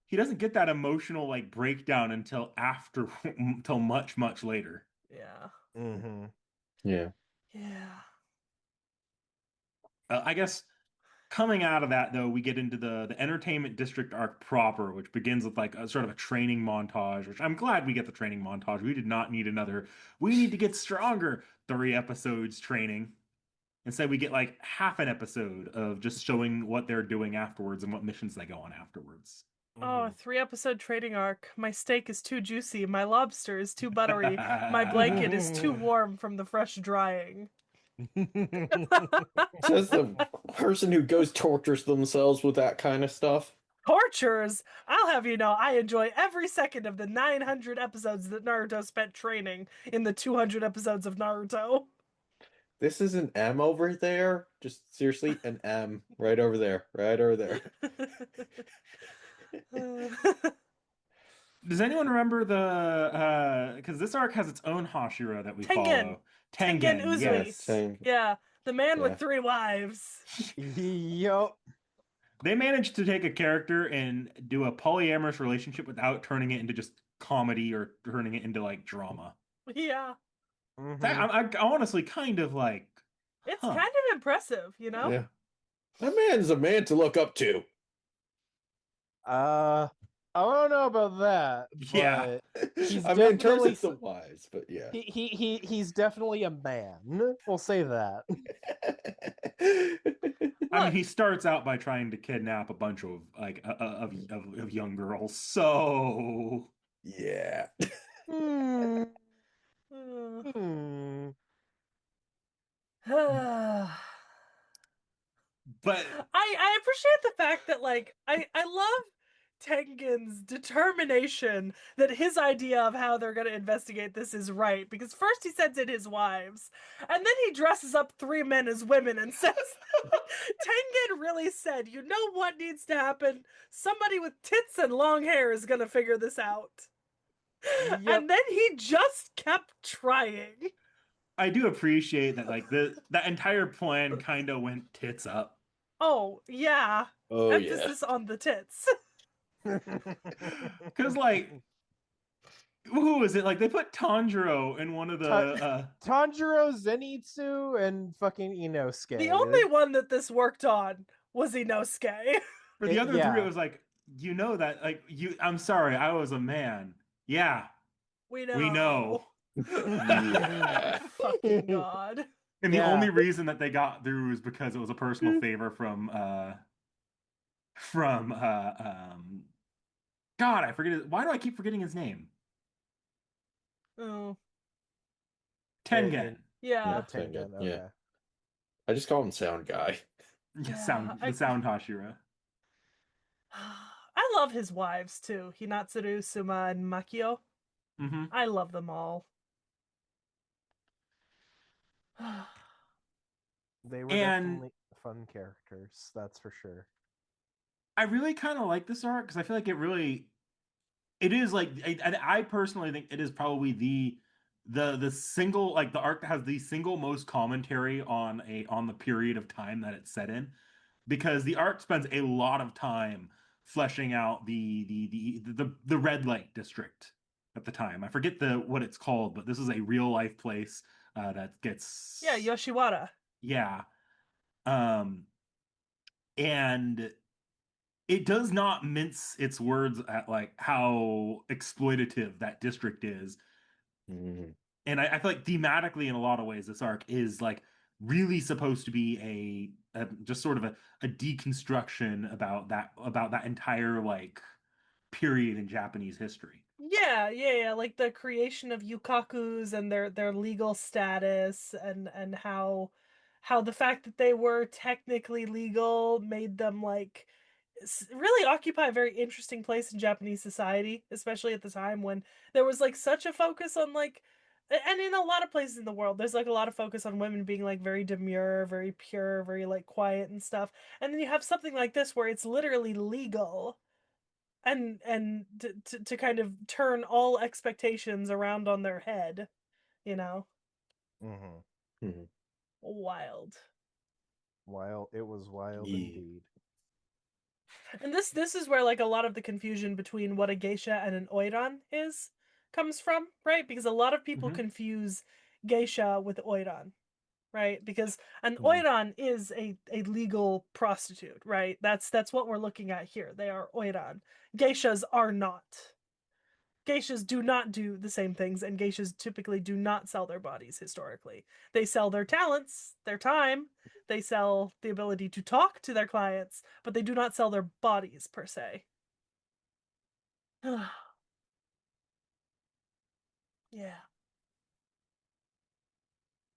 A: he doesn't get that emotional like breakdown until after until much later.
D: yeah,
C: Mm-hmm.
B: Yeah.
D: yeah.
A: I guess coming out of that though, we get into the entertainment district arc proper, which begins with like a sort of a training montage, which I'm glad we get the training montage. We did not need another, we need to get stronger 3 episodes training. Instead, we get like half an episode of just showing what they're doing afterwards and what missions they go on afterwards.
D: Oh, a
C: Mm-hmm.
D: 3 episode trading arc. My steak is too juicy. My lobster is too buttery. My blanket is too warm from the fresh drying.
B: Says the person who goes tortures themselves with that kind of stuff.
D: Tortures! I'll have you know, I enjoy every second of the 900 episodes that Naruto spent training in the 200 episodes of Naruto.
B: This is an M over there. Just seriously, an M right over there. Right over there.
A: Does anyone remember the because this arc has its own Hashira that we
D: Tengen!
A: follow?
D: Tengen
A: Tengen,
D: Uzui.
A: yes.
B: Saying,
D: Yeah, the man
B: yeah.
D: with 3 wives.
C: Yup.
A: They managed to take a character and do a polyamorous relationship without turning it into just comedy or turning it into like drama.
D: Yeah,
C: Mm-hmm.
A: I honestly kind of like,
D: it's
A: huh?
D: kind of impressive, you know?
B: Yeah. That man's a man to look up to.
C: I don't know about that,
A: Yeah.
C: but he's
B: I mean, in terms
C: definitely
B: of the wives, but yeah.
C: he's definitely a man. We'll say that.
A: I mean,
D: Look,
A: he starts out by trying to kidnap a bunch of like of young girls. So,
B: Yeah.
C: Hmm.
D: uh,
C: Hmm.
A: but
D: I appreciate the fact that like I love Tengen's determination that his idea of how they're gonna investigate this is right, because first he sends in his wives, and then he dresses up 3 men as women and says like, Tengen really said, you know what needs to happen? Somebody with tits and long hair is gonna figure this out.
C: Yep.
D: And then he just kept trying.
A: I do appreciate that like that entire plan kind of went tits up.
D: Oh, yeah.
B: Oh yeah.
D: Emphasis on the tits.
A: Because like who was it? Like they put Tanjiro in one of the
C: Tanjiro, Zenitsu, and fucking Inosuke.
D: The only one that this worked on was Inosuke.
A: for the other three, it
C: Yeah.
A: was like, you know that like you I'm sorry, I was a man. Yeah,
D: We
A: we know.
D: know.
B: Yeah.
D: Fucking God.
A: And the
C: Yeah.
A: only reason that they got through is because it was a personal favor from God, I forget why do I keep forgetting his name?
D: Oh,
C: In
A: Tengen.
B: Yeah,
D: yeah.
B: Tengen.
C: Tengen.
B: Yeah.
C: Okay.
B: I just call him Sound Guy.
A: Yeah,
D: Yeah.
A: the sound Hashira.
D: I love his wives too. Hinatsuru, Suma, and Makio.
A: Hmm.
D: I love them all.
C: They were
A: And
C: definitely fun characters, that's for sure.
A: I really kind of like this arc because I feel like it is like I personally think it is probably the single like the arc that has the single most commentary on the period of time that it's set in because the arc spends a lot of time fleshing out the red light district at the time. I forget the what it's called, but this is a real life place that
D: Yeah,
A: gets
D: Yoshiwara.
A: yeah. Um and it does not mince its words at like how exploitative that district is.
B: Mhm.
A: And I feel like thematically, in a lot of ways, this arc is like really supposed to be a just sort of a deconstruction about that entire like period in Japanese history.
D: Yeah. Like the creation of yukakus and their legal status and how the fact that they were technically legal made them like really occupy a very interesting place in Japanese society, especially at the time when there was like such a focus on like and in a lot of places in the world there's like a lot of focus on women being like very demure, very pure, very like quiet and stuff. And then you have something like this where it's literally legal and to kind of turn all expectations around on their head, you know.
C: Hmm.
B: Mhm.
D: Wild.
C: Wild. It was wild
B: Yeah.
C: indeed.
D: And this is where like a lot of the confusion between what a geisha and an oiran is comes from, right? Because a lot of people
A: Hmm.
D: confuse geisha with oiran, right? Because an
B: Mhm.
D: oiran is a legal prostitute, right? That's what we're looking at here. They are oiran. Geishas are not. Geishas do not do the same things, and geishas typically do not sell their bodies historically. They sell their talents, their time, they sell the ability to talk to their clients, but they do not sell their bodies per se. Yeah.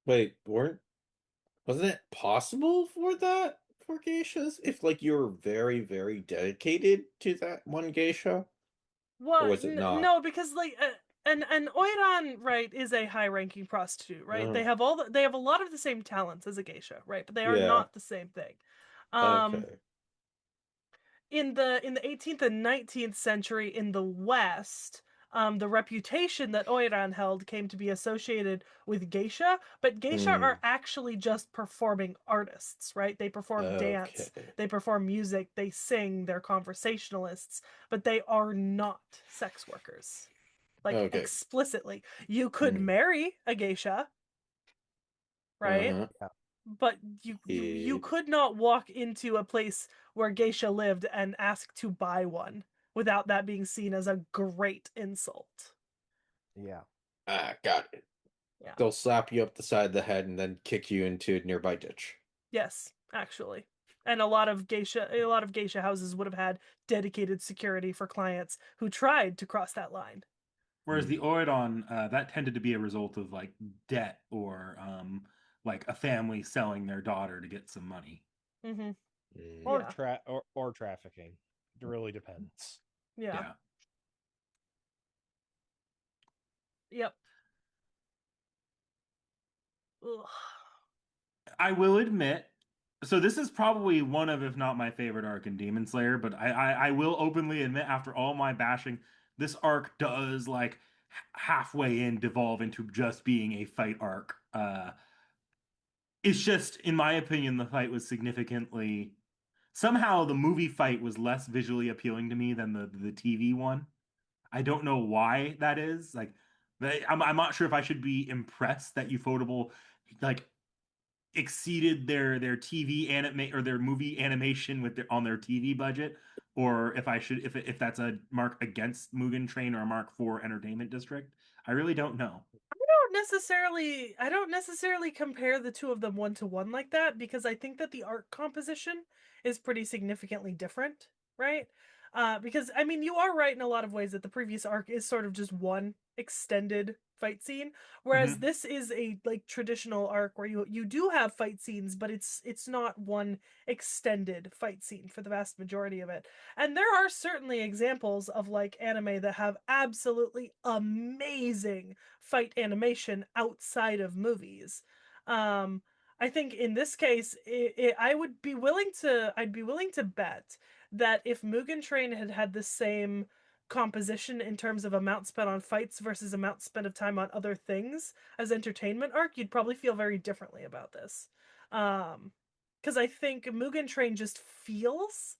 B: Wait, wasn't it possible for that for geishas if like you were very, very dedicated to that one geisha? Or
D: Well,
B: was it not?
D: no, because like an oiran, right, is a high-ranking prostitute, right? They
B: Uh,
D: have they have a lot of the same talents as a geisha, right? But they are
B: yeah.
D: not the same thing. Um,
B: Okay.
D: in the 18th and 19th century in the West, the reputation that oiran held came to be associated with geisha, but geisha are
B: Mm,
D: actually just performing artists, right? They perform dance,
B: okay.
D: they perform music, they sing, they're conversationalists, but they are not sex workers. Like
B: Okay.
D: explicitly. You could
B: Mm,
D: marry a geisha, right?
B: uh-huh.
C: Yeah.
D: But you
B: Yeah.
D: could not walk into a place where geisha lived and ask to buy one without that being seen as a great insult.
C: Yeah.
B: Ah, got it.
D: Yeah.
B: They'll slap you up the side of the head and then kick you into a nearby ditch.
D: Yes, actually. And a lot of geisha houses would have had dedicated security for clients who tried to cross that line.
A: Whereas the
B: Mm,
A: Oidon, that tended to be a result of like debt or like a family selling their daughter to get some money.
D: Mm-hmm.
B: mm.
C: Or
D: Yeah.
C: trafficking. It really depends.
D: Yeah.
A: Yeah.
D: Yep. Ugh.
A: I will admit, so this is probably one of, if not my favorite arc in Demon Slayer, but I will openly admit, after all my bashing, this arc does like halfway in devolve into just being a fight arc. It's just, in my opinion, the fight was significantly somehow the movie fight was less visually appealing to me than the TV one. I don't know why that is. Like, I'm not sure if I should be impressed that Ufotable like exceeded their TV anime or their movie animation with their on their TV budget. or if I should if that's a mark against Mugen Train or a mark for Entertainment District. I really don't know.
D: I don't necessarily compare the two of them one to one like that because I think that the art composition is pretty significantly different, right? Because I mean, you are right in a lot of ways that the previous arc is sort of just one extended fight scene, whereas
A: Hmm.
D: this is a like traditional arc where you do have fight scenes, but it's not one extended fight scene for the vast majority of it. And there are certainly examples of like anime that have absolutely amazing fight animation outside of movies. Um, I think in this case, I'd be willing to bet that if Mugen Train had had the same composition in terms of amount spent on fights versus amount spent of time on other things as entertainment arc, you'd probably feel very differently about this. Um, because I think Mugen Train just feels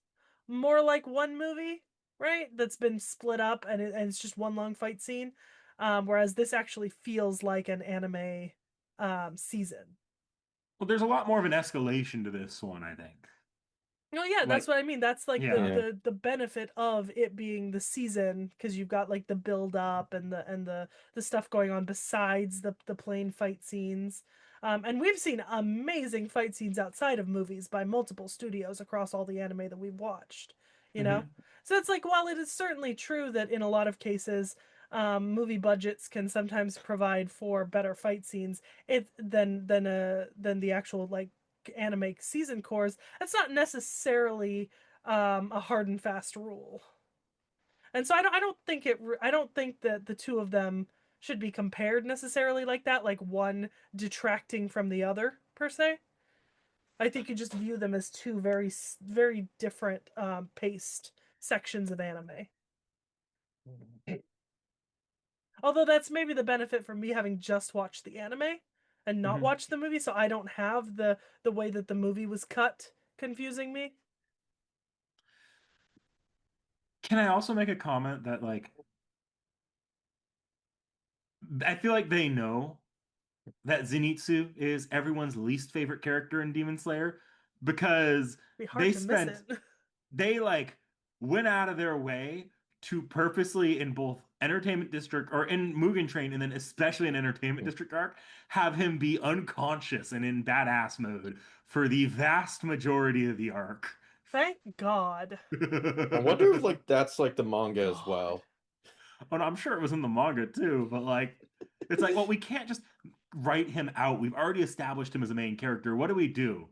D: more like one movie, right? That's been split up and it's just one long fight scene. Whereas this actually feels like an anime season.
A: Well, there's a lot more of an escalation to this one, I think.
D: Oh yeah, that's
A: Like,
D: what I mean. That's like the
A: yeah.
B: Yeah.
D: the the benefit of it being the season because you've got like the build up and the stuff going on besides the plain fight scenes. And we've seen amazing fight scenes outside of movies by multiple studios across all the anime that we've watched, you know?
A: Hmm.
D: So it's like while it is certainly true that in a lot of cases movie budgets can sometimes provide for better fight scenes it than the actual like anime season cores, that's not necessarily a hard and fast rule. And so I don't think that the two of them should be compared necessarily like that, like one detracting from the other per se. I think you just view them as two very different paced sections of anime. Although that's maybe the benefit for me having just watched the anime and not
A: Hmm.
D: watched the movie, so I don't have the way that the movie was cut confusing me.
A: Can I also make a comment that like I feel like they know that Zenitsu is everyone's least favorite character in Demon Slayer because
D: Be hard
A: they
D: to miss
A: spent
D: it.
A: they like went out of their way to purposely in both Entertainment District or in Mugen Train and then especially in Entertainment District arc have him be unconscious and in badass mode for the vast majority of the arc.
D: Thank God.
B: I wonder if like that's like the manga as
D: God.
B: well.
A: And I'm sure it was in the manga too, but like it's like, well, we can't just write him out. We've already established him as a main character. What do we do?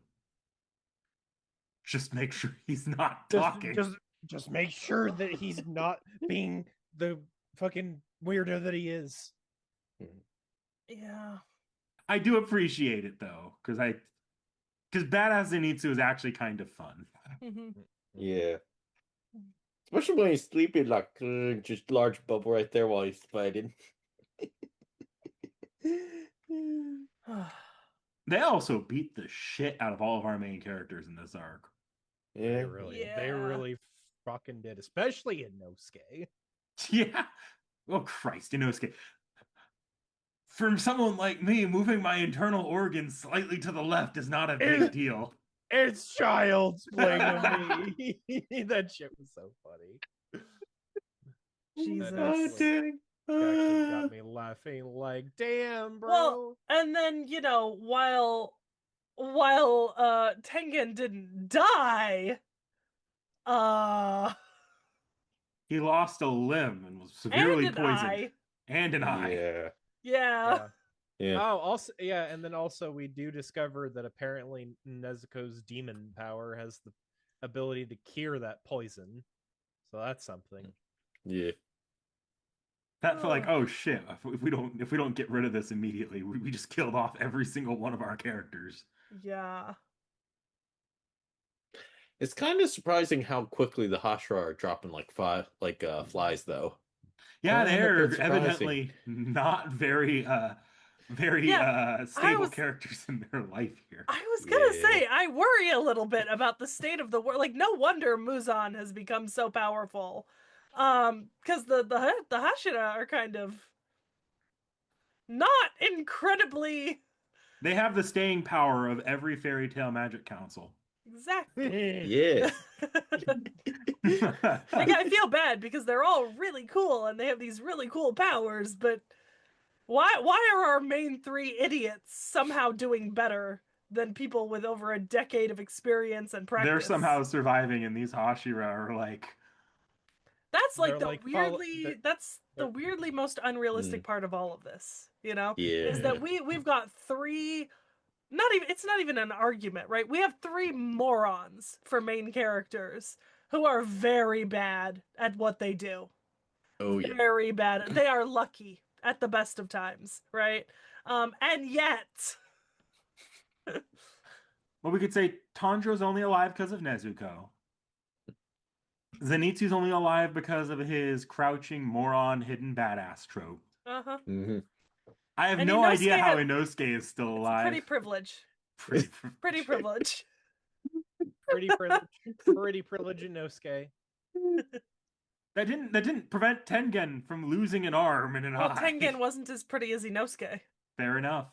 A: Just make sure he's not
C: Just
A: talking.
C: just just make sure that he's not being the fucking weirdo that he is.
D: Yeah.
A: I do appreciate it though, because Badass Zenitsu is actually kind of fun.
D: Mhm.
B: Yeah. Especially when he's sleeping, like just large bubble right there while he's fighting.
A: They also beat the shit out of all of our main characters in this arc.
C: They
B: Yeah.
C: really, they
D: Yeah.
C: really fucking did, especially in Nosuke.
A: Yeah. Oh Christ, Inosuke. For someone like me, moving my internal organs slightly to the left is not a big
C: It,
A: deal.
C: it's child's play to me. That shit was so funny. That
B: Oh,
D: Jesus.
C: actually,
B: dang.
C: actually got me laughing. Like, damn,
D: Well,
C: bro.
D: and then, while Tengen didn't die, uh
A: He lost a limb and was
D: and
A: severely
D: an
A: poisoned,
D: eye.
A: and an eye.
B: Yeah.
D: Yeah.
C: Yeah.
B: Yeah.
C: Oh, also, yeah, and then also we do discover that apparently Nezuko's demon power has the ability to cure that poison. So that's something.
B: Yeah.
A: That felt like, oh shit, if we don't get rid of this immediately, we just killed off every single one of our characters.
D: Yeah.
B: It's kind of surprising how quickly the Hashira are dropping like flies though.
A: Yeah,
B: Kind of a bit
A: they're
B: surprising.
A: evidently not very
D: Yeah. I
A: stable
D: was
A: characters in their life here.
D: I was gonna
B: Yeah.
D: say I worry a little bit about the state of the world. Like, no wonder Muzan has become so powerful. Because the Hashira are kind of not incredibly.
A: They have the staying power of every fairy tale magic council.
D: Exactly.
B: Yeah.
D: Like, I feel bad because they're all really cool and they have these really cool powers, but why are our main three idiots somehow doing better than people with over a decade of experience and
A: They're
D: practice?
A: somehow surviving, and these Hashira are like,
D: That's like
C: They're like follow.
D: that's the
C: They're
D: weirdly most unrealistic
B: Mm,
D: part of all of this, you know? Is
B: yeah.
D: that we've got three, not even, it's not even an argument, right? We have three morons for main characters who are very bad at what they do.
B: Oh yeah.
D: Very bad. They are lucky at the best of times, right? And yet,
A: well, we could say Tanjiro's only alive because of Nezuko. Zenitsu's only alive because of his crouching moron hidden badass trope.
D: uh-huh.
B: Hmm.
A: I have
D: And
A: no idea
D: Inosuke
A: how
D: has,
A: Inosuke is still
D: it's a pretty
A: alive.
D: privilege.
A: Pretty
D: Pretty privilege.
C: pretty privileged. Pretty privileged Inosuke.
A: that didn't prevent Tengen from losing an arm and an
D: Well,
A: eye.
D: Tengen wasn't as pretty as Inosuke.
A: Fair enough.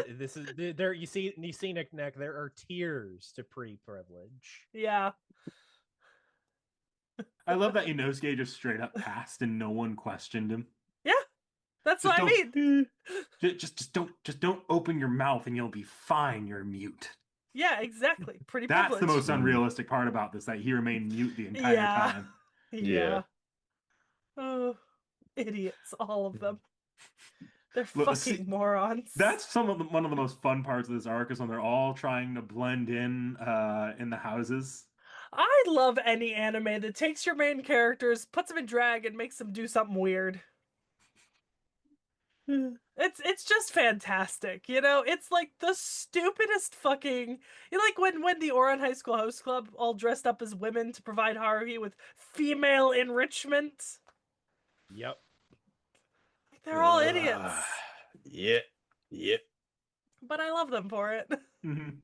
C: This is there. You see, Nick. There are tiers to pretty privilege.
D: Yeah.
A: I love that Inosuke just straight up passed and no one questioned him.
D: Yeah. That's
A: Just
D: what I
A: don't
D: mean.
A: just don't open your mouth and you'll be fine. You're mute.
D: Yeah, exactly. Pretty
A: That's the
D: privilege.
A: most unrealistic part about this, that he remained mute the entire
D: Yeah.
A: time.
D: Yeah. Oh, idiots, all of them. They're
A: Look, see,
D: fucking morons.
A: that's one of the most fun parts of this arc is when they're all trying to blend in the houses.
D: I love any anime that takes your main characters, puts them in drag, and makes them do something weird. It's just fantastic, you know. It's like the stupidest fucking. You know, like when the Ouran High School Host Club all dressed up as women to provide Haruhi with female enrichment.
C: Yep.
D: They're all idiots,
B: Yep. Yep.
D: but I love them for it.
A: Mhm.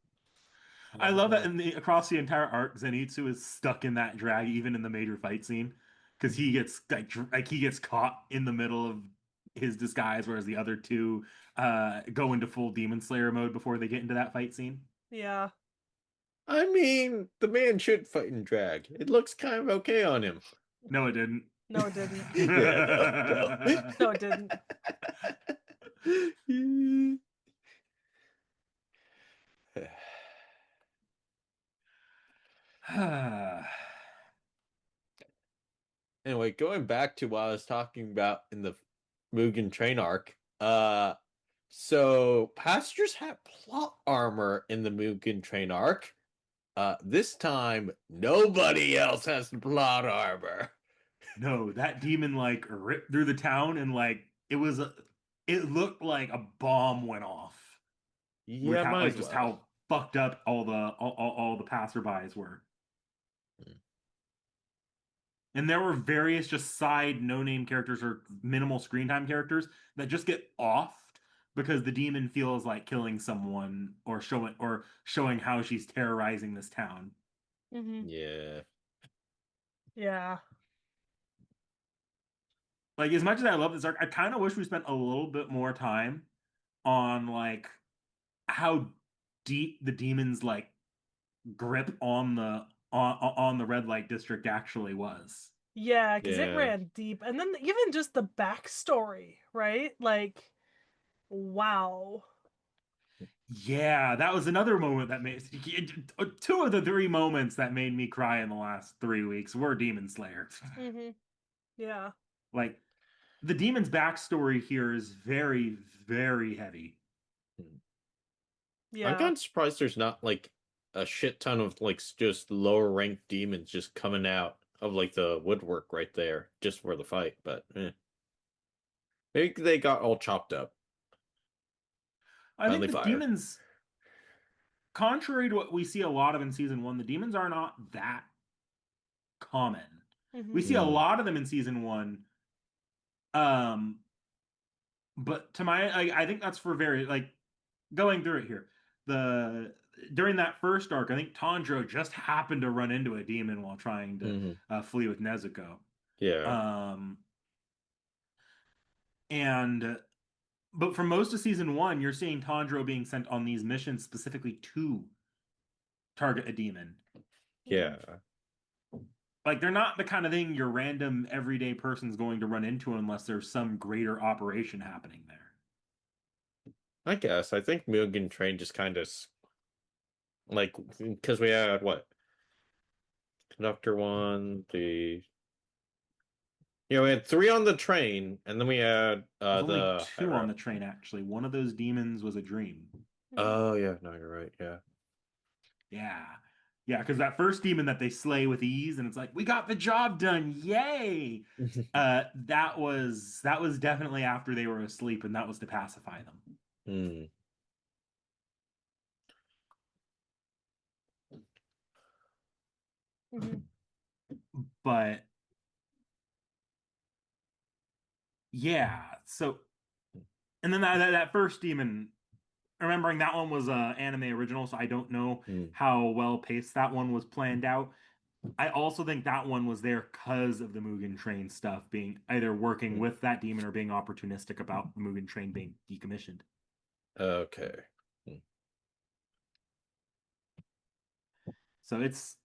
A: I love that across the entire arc, Zenitsu is stuck in that drag even in the major fight scene because he gets like he gets caught in the middle of his disguise, whereas the other two go into full Demon Slayer mode before they get into that fight scene.
D: Yeah.
B: I mean, the man should fight in drag. It looks kind of okay on him.
A: No, it didn't.
D: No, it didn't.
B: Yeah, no.
D: No, it didn't.
B: Anyway, going back to what I was talking about in the Mugen train arc, so passengers had plot armor in the Mugen train arc. This time nobody else has plot armor.
A: No, that demon like ripped through the town and like it looked like a bomb went off with
B: Yeah,
A: how
B: might
A: like
B: as
A: just
B: well.
A: how fucked up all the passerbys were.
B: Hmm.
A: And there were various just side no-name characters or minimal screen time characters that just get offed because the demon feels like killing someone or showing how she's terrorizing this town.
D: Mm-hmm.
B: Yeah.
D: Yeah.
A: Like as much as I love this arc, I kind of wish we spent a little bit more time on like how deep the demon's like grip on the red light district actually was.
D: Yeah, because it
B: Yeah.
D: ran deep. And then even just the backstory, right? Like, wow.
A: Yeah, that was another moment that made two of the three moments that made me cry in the last 3 weeks were Demon Slayer.
D: Mm-hmm. Yeah.
A: Like the demon's backstory here is very, very heavy.
B: I'm
D: Yeah.
B: kind of surprised there's not like a shit ton of like just lower ranked demons just coming out of like the woodwork right there just for the fight, but maybe they got all chopped up.
A: I think
B: Finally
A: the
B: fired.
A: demons, contrary to what we see a lot of in season one, the demons are not that common.
D: Mm-hmm.
A: We see a lot of them in season one. Um, but to my, I think that's for very like going through it here. The During that first arc, I think Tanjiro just happened to run into a demon while trying to
B: Hmm.
A: flee with Nezuko.
B: Yeah.
A: Um, and but for most of season one, you're seeing Tanjiro being sent on these missions specifically to target a demon.
B: Yeah.
A: Like they're not the kind of thing your random everyday person's going to run into unless there's some greater operation happening there.
B: I guess. I think Mugen Train just kind of like because we had what conductor one, we had three on the train, and then we had
A: There's only
B: the
A: two on the train, actually. One of those demons was a dream.
B: Oh yeah, no, you're right. Yeah.
A: Yeah. Yeah, because that first demon that they slay with ease, and it's like, we got the job done, yay! That was definitely after they were asleep, and that was to pacify them.
B: Hmm.
A: But yeah, so and then that first demon, remembering that one was anime original, so I don't know
B: Hmm.
A: how well paced that one was planned out. I also think that one was there because of the Mugen Train stuff being either working with that demon or being opportunistic about the Mugen Train being decommissioned.
B: Okay.
A: So it's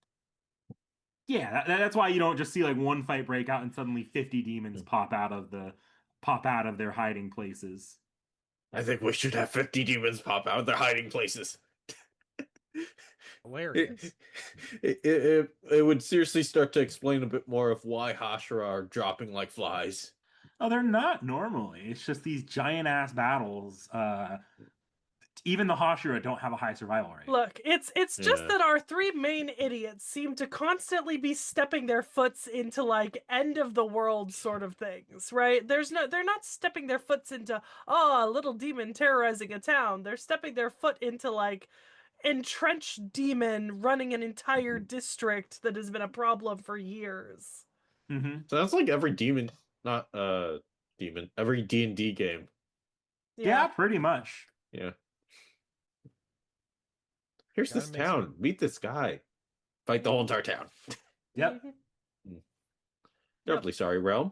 A: yeah, that's why you don't just see like one fight break out and suddenly 50 demons pop out of their hiding places.
B: I think we should have 50 demons pop out of their hiding places.
C: Hilarious.
B: It would seriously start to explain a bit more of why Hashira are dropping like flies.
A: Oh, they're not normally. It's just these giant ass battles. Even the Hashira don't have a high survival rate.
D: Look, it's just
B: Yeah.
D: that our three main idiots seem to constantly be stepping their foots into like end of the world sort of things, right? They're not stepping their foots into a little demon terrorizing a town. They're stepping their foot into like entrenched demon running an entire district that has been a problem for years.
A: Mm-hmm.
B: So that's like every demon, not demon, every D&D game.
A: Yeah,
D: Yeah.
A: pretty much.
B: Yeah. Here's
C: Kinda
B: this
C: makes
B: town. Meet this guy. Fight the whole entire town.
A: Yep.
B: Terribly sorry, Realm.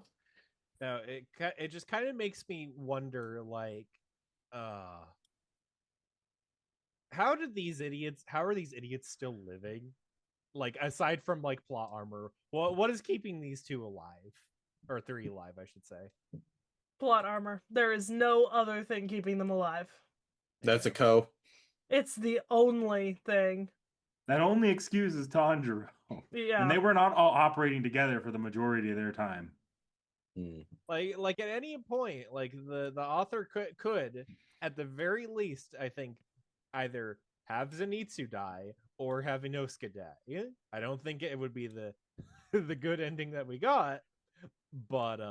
C: No, it just kind of makes me wonder, like, uh, how are these idiots still living? Like, aside from like plot armor, what is keeping these two alive, or three alive, I should say?
D: Plot armor. There is no other thing keeping them alive.
B: That's a co.
D: It's the only thing.
A: That only excuses Tanjiro. And
D: Yeah.
A: they were not all operating together for the majority of their time.
C: Like at any point, like the author could at the very least, I think, either have Zenitsu die or have Inosuke die. I don't think it would be the the good ending that we got, but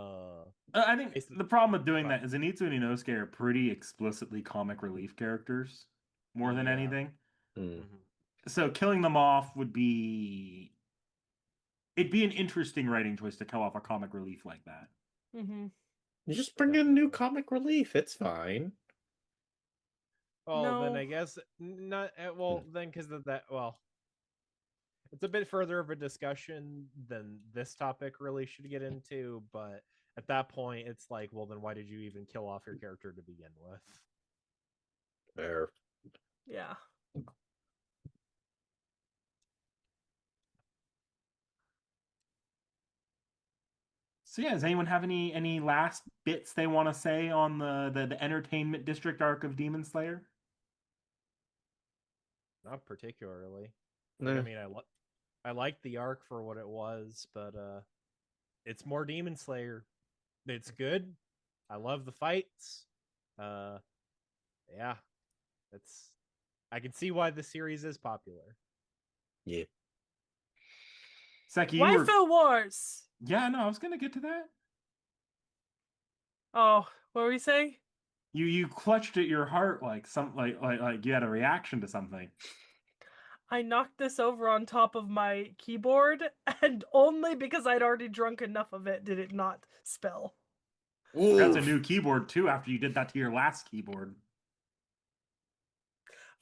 A: I think the problem with doing
C: but,
A: that is Zenitsu and Inosuke are pretty explicitly comic relief characters more than
C: yeah.
A: anything.
C: Mhm.
A: So killing them off it'd be an interesting writing choice to kill off a comic relief like that.
D: Mm-hmm.
B: You just bring in new comic relief. It's fine.
C: Well, then
D: No.
C: I guess not. Well, then because of that, well, it's a bit further of a discussion than this topic really should get into. But at that point, it's like, well, then why did you even kill off your character to begin with?
B: There.
D: Yeah.
A: So yeah, does anyone have any last bits they want to say on the entertainment district arc of Demon Slayer?
C: Not particularly. Like,
B: Nah.
C: I mean, I liked the arc for what it was, but it's more Demon Slayer. It's good. I love the fights. Uh, yeah, it's. I can see why the series is popular.
B: Yeah.
A: Seki,
D: Waifu Wars.
A: yeah, no, I was gonna get to that.
D: Oh, what were we saying?
A: You clutched at your heart like like you had a reaction to something.
D: I knocked this over on top of my keyboard, and only because I'd already drunk enough of it did it not spill.
A: That's a
B: Oof.
A: new keyboard too after you did that to your last keyboard.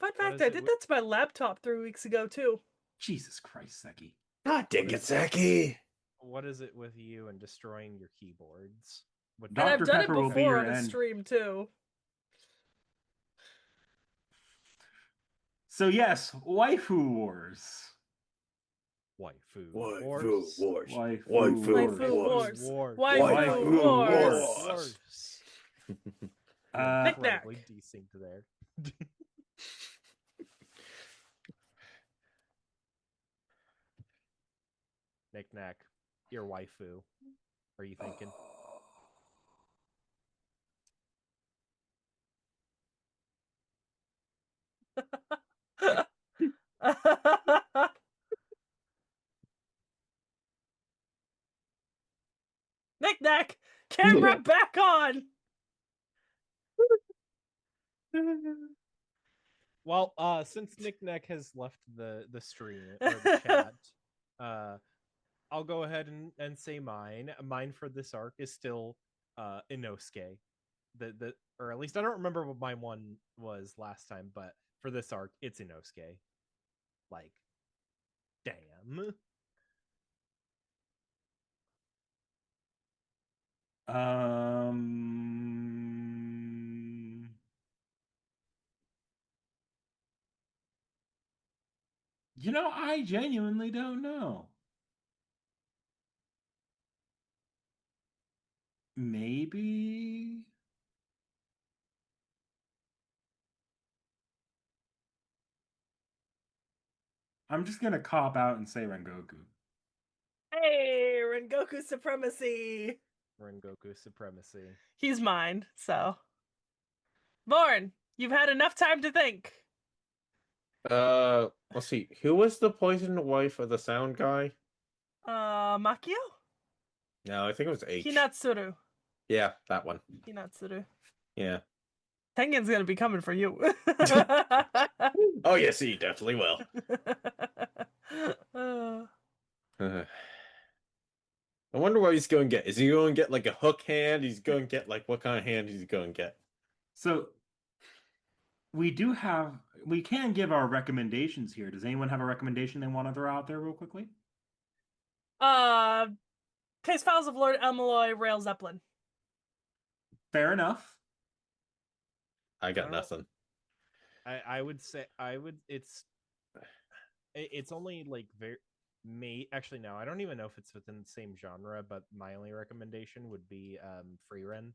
D: Fun
C: What
D: fact,
C: is
D: I
C: it
D: did
C: with-
D: that to my laptop 3 weeks ago too.
A: Jesus Christ, Seki.
B: God dang it, Zaki.
C: What is it with you and destroying your keyboards? What
D: And I've
A: Dr.
D: done
A: Pepper
D: it
A: will be
D: before
A: your
D: on a
A: end.
D: stream too.
A: So yes, waifu wars.
C: Waifu
B: Waifu
C: wars.
B: wars.
A: Waifu
B: Waifu
A: wars.
D: Waifu
B: wars.
D: wars.
B: Waifu
D: Waifu wars.
B: wars.
C: You're
A: Uh,
C: incredibly
D: Knick-knack.
C: desynced there. Knick-knack. Your waifu. Are you thinking?
D: Knick-knack. Camera back on.
C: Well, since Knick-knack has left the stream or the chat, I'll go ahead and say mine. Mine for this arc is still Inosuke. The or at least I don't remember what my one was last time, but for this arc, it's Inosuke. Like, damn.
A: um, I genuinely don't know. Maybe. I'm just gonna cop out and say Rengoku.
D: Hey, Rengoku supremacy.
C: Rengoku supremacy.
D: He's mine, so. Born, you've had enough time to think.
B: Let's see. Who was the poisoned wife of the sound guy?
D: Makio?
B: No, I think it was H.
D: Hinatsuru.
B: Yeah, that one.
D: Hinatsuru.
B: Yeah.
D: Tengen's gonna be coming for you.
B: Oh yes, he definitely will.
D: Uh,
B: I wonder what he's going to get. Is he going to get like a hook hand? He's going to get like what kind of hand is he going to get?
A: So we can give our recommendations here. Does anyone have a recommendation they want to throw out there real quickly?
D: Case Files of Lord Elmaloy, Rail Zeppelin.
A: Fair enough.
B: I got
C: Well,
B: nothing.
C: I would say it's only like actually no, I don't even know if it's within the same genre, but my only recommendation would be Free Ren.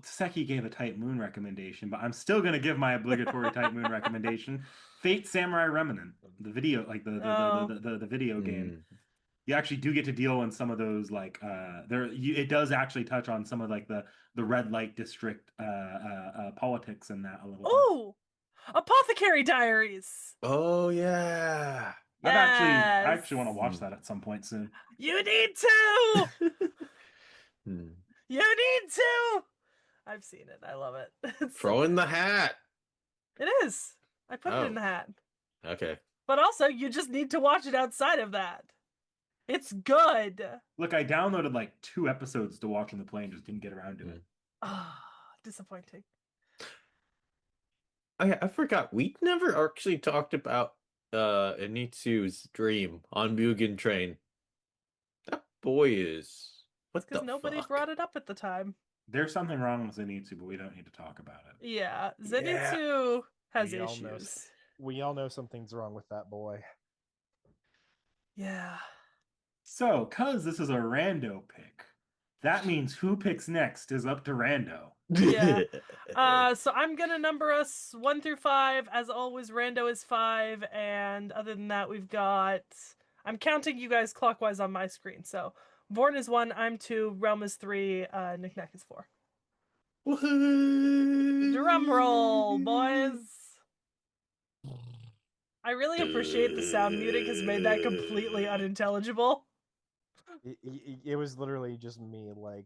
A: Seki gave a Type Moon recommendation, but I'm still gonna give my obligatory Type Moon recommendation. Fate Samurai Remnant, the video, like the video game. You actually do get to deal in some of those it does actually touch on some of like the red light district politics in that a little bit.
D: Oh, Apothecary Diaries.
B: Oh yeah.
A: I
D: Yes.
A: actually want to watch that at some point soon.
D: You need to.
B: Hmm.
D: You need to. I've seen it. I love it. It's
B: Throw
D: so
B: in the
D: good.
B: hat.
D: It is. I put it in
B: Oh.
D: the hat.
B: Okay.
D: But also, you just need to watch it outside of that. It's good.
A: Look, I downloaded like 2 episodes to watch on the plane, just didn't get around to it.
D: Ah, disappointing.
B: Oh yeah, I forgot. We never actually talked about Anitsu's dream on Mugen Train. That boy is what
D: Because
B: the
D: nobody
B: fuck?
D: brought it up at the time.
A: There's something wrong with Zenitsu, but we don't need to talk about it.
D: Yeah,
B: Yeah.
D: Zenitsu has
C: We all know
D: issues.
C: We all know something's wrong with that boy.
D: Yeah.
A: So, cause this is a rando pick, that means who picks next is up to rando.
D: Yeah. So I'm gonna number us 1 through 5. As always, Rando is 5, and other than that, we've got. I'm counting you guys clockwise on my screen. So Vorn is 1, I'm 2, Realm is 3, Knick-knack is 4. Drum roll, boys. I really appreciate the sound muting has made that completely unintelligible.
C: It was literally just me like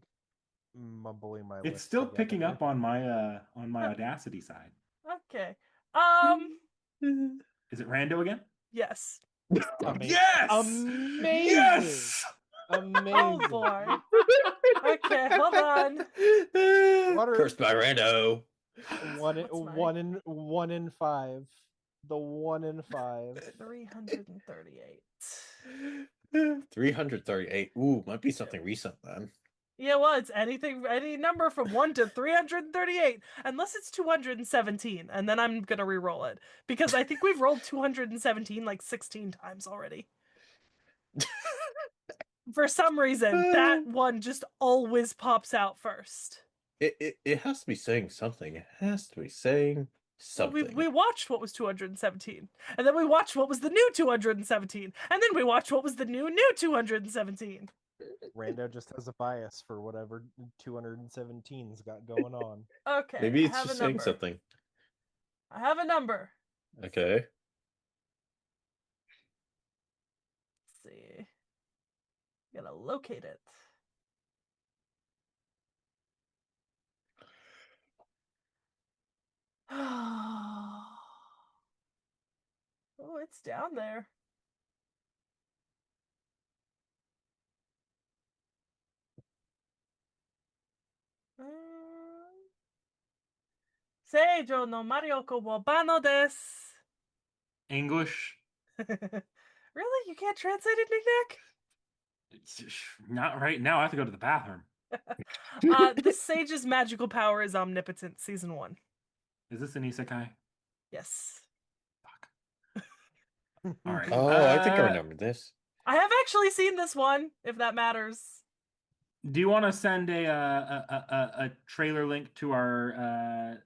C: mumbling my
A: It's
C: lips
A: still
C: together.
A: picking up on my Audacity side.
D: Okay.
A: Is it rando again?
D: Yes.
A: Yes!
C: Amazing!
A: Yes!
C: Amazing!
D: Oh boy. Okay, hold on.
C: What are-
B: Cursed by Rando.
C: One in 5. The 1 in 5.
D: 338.
B: 338. Ooh, might be something recent then.
D: Yeah, well, it's any number from 1 to 338, unless it's 217, and then I'm gonna re-roll it because I think we've rolled 217 like 16 times already. For some reason, that one just always pops out first.
B: It has to be saying something. It has to be saying
D: Well,
B: something.
D: we watched what was 217, and then we watched what was the new 217, and then we watched what was the new 217.
C: Rando just has a bias for whatever 217's got going on.
D: Okay,
B: Maybe
D: I
B: it's
D: have a
B: just saying
D: number.
B: something.
D: I have a number.
B: Okay.
D: Let's see. Gotta locate it. Oh, it's down there. Seijo no Marioko wo Bano desu.
A: English?
D: Really? You can't translate it, Nick
A: It's not right now. I have to go to the bathroom.
D: Nack? The sage's magical power is omnipotent, season 1.
A: Is this an isekai?
D: Yes.
A: Fuck. All right.
B: Oh, I think I remember this.
D: I have actually seen this one, if that matters.
A: Do you want to send a trailer link to our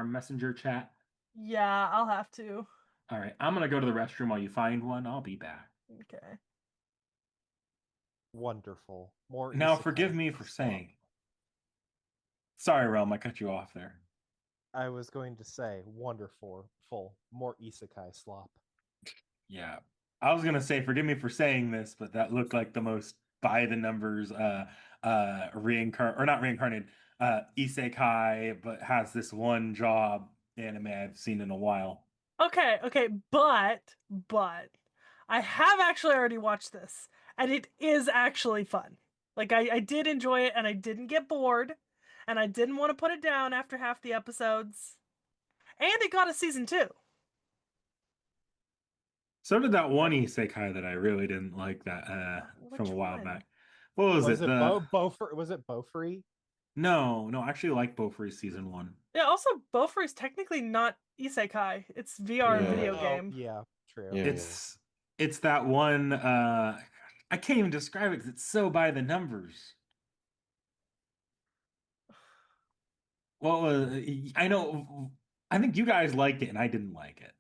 A: messenger chat?
D: Yeah, I'll have to.
A: All right. I'm gonna go to the restroom while you find one. I'll be back.
D: Okay.
C: Wonderful. More
A: Now,
C: isekai
A: forgive me for
C: slop.
A: saying. Sorry, Realm. I cut you off there.
C: I was going to say wonderful. Full. More isekai slop.
A: Yeah. I was gonna say, forgive me for saying this, but that looked like the most by the numbers or not reincarnated isekai, but has this one job anime I've seen in a while.
D: Okay, but I have actually already watched this, and it is actually fun. Like I did enjoy it, and I didn't get bored, and I didn't want to put it down after half the episodes, and it got a season 2.
A: So did that one isekai that I really didn't like that from
D: Which
A: a while
D: one?
A: back. What was it?
C: it Beaufort? Was it Beaufree?
A: No, I actually like Bofuri season 1.
D: Yeah. Also, Bofuri is technically not isekai; it's VR
B: Yeah.
D: video
C: Oh,
D: game.
C: yeah, true.
B: Yeah.
A: It's that one I can't even describe it because it's so by the numbers. What was I know I think you guys liked it and I didn't like it.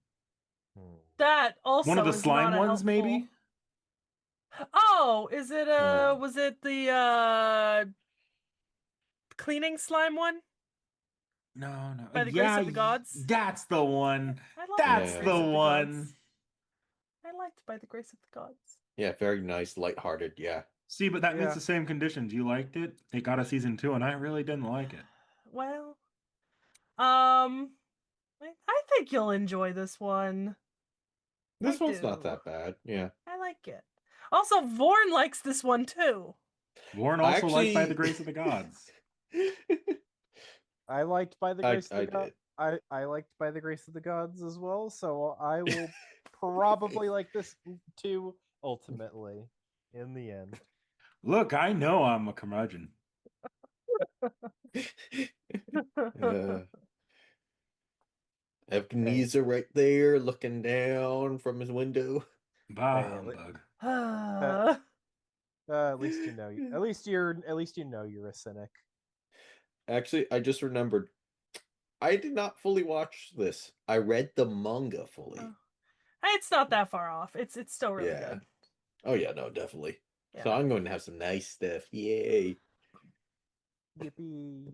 C: Hmm.
D: That
A: One of
D: also
A: the
D: is
A: slime
D: not a
A: ones,
D: helpful.
A: maybe?
D: Oh, is it
B: Hmm.
D: was it the cleaning slime one
A: No.
D: by the grace
A: Yeah,
D: of the gods?
A: that's the one.
D: I liked by the
A: That's
B: Yeah.
D: grace
A: the
D: of the
A: one.
D: gods. I liked by the grace of the gods.
B: Yeah, very nice, lighthearted. Yeah.
A: See, but that meets
C: Yeah.
A: the same conditions. You liked it. It got a season 2 and I really didn't like it.
D: Well, I think you'll enjoy this one.
B: This
D: I
B: one's not
D: do.
B: that bad. Yeah.
D: I like it. Also, Vorn likes this one too.
A: Warren
B: I
A: also liked By the
B: actually
A: Grace of the Gods.
C: I liked by the
B: I
C: grace of the god.
B: did.
C: I liked by the grace of the gods as well, so I will probably like this too. Ultimately, in the end.
A: Look, I know I'm a curmudgeon.
B: Ebenezer right there looking down from his window.
A: Bah
C: Hey,
A: humbug.
C: at least you know. At least you know you're a cynic.
B: Actually, I just remembered. I did not fully watch this. I read the manga fully.
D: It's not that far off. It's still really
B: Yeah.
D: good.
B: Oh yeah, no, definitely.
D: Yeah.
B: So I'm going to have some nice stuff. Yay.
C: Yippee!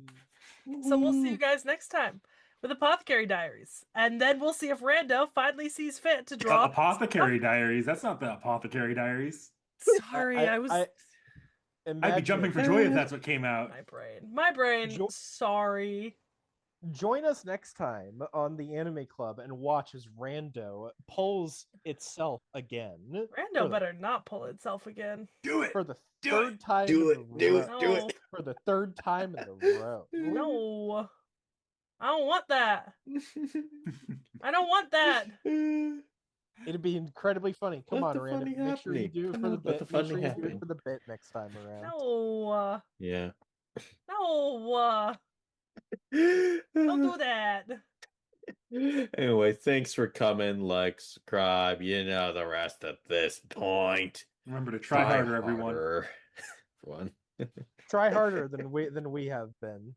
D: So we'll see you guys next time with Apothecary Diaries, and then we'll see if Rando finally sees fit to draw.
A: Apothecary Diaries. That's not the Apothecary Diaries.
D: Sorry, I was.
A: I'd be jumping for joy if that's what came out.
D: My brain. Sorry.
C: Join us next time on the Anime Club and watch as Rando pulls itself again.
D: Rando better not pull itself again.
A: Do it
C: For the
A: Do
C: third
A: it.
C: time
B: Do
C: in
B: it.
C: a
B: Do
C: row.
B: it. Do it.
C: For the third time in a row.
D: No. I don't want that. I don't want that.
C: It'd be incredibly funny. Come
B: Let
C: on,
B: the
C: Random.
B: funny
C: Make sure you
B: happen.
C: do it
B: Come
C: for the
B: on, let
C: bit.
B: the
C: Make sure
B: funny
C: you do it
B: happen.
C: for the bit next time around.
D: No,
B: Yeah.
D: no, don't do that.
B: Anyway, thanks for coming. Like, subscribe. You know the rest at this point.
A: Remember to try harder, everyone.
B: harder. One.
C: Try harder than we have been.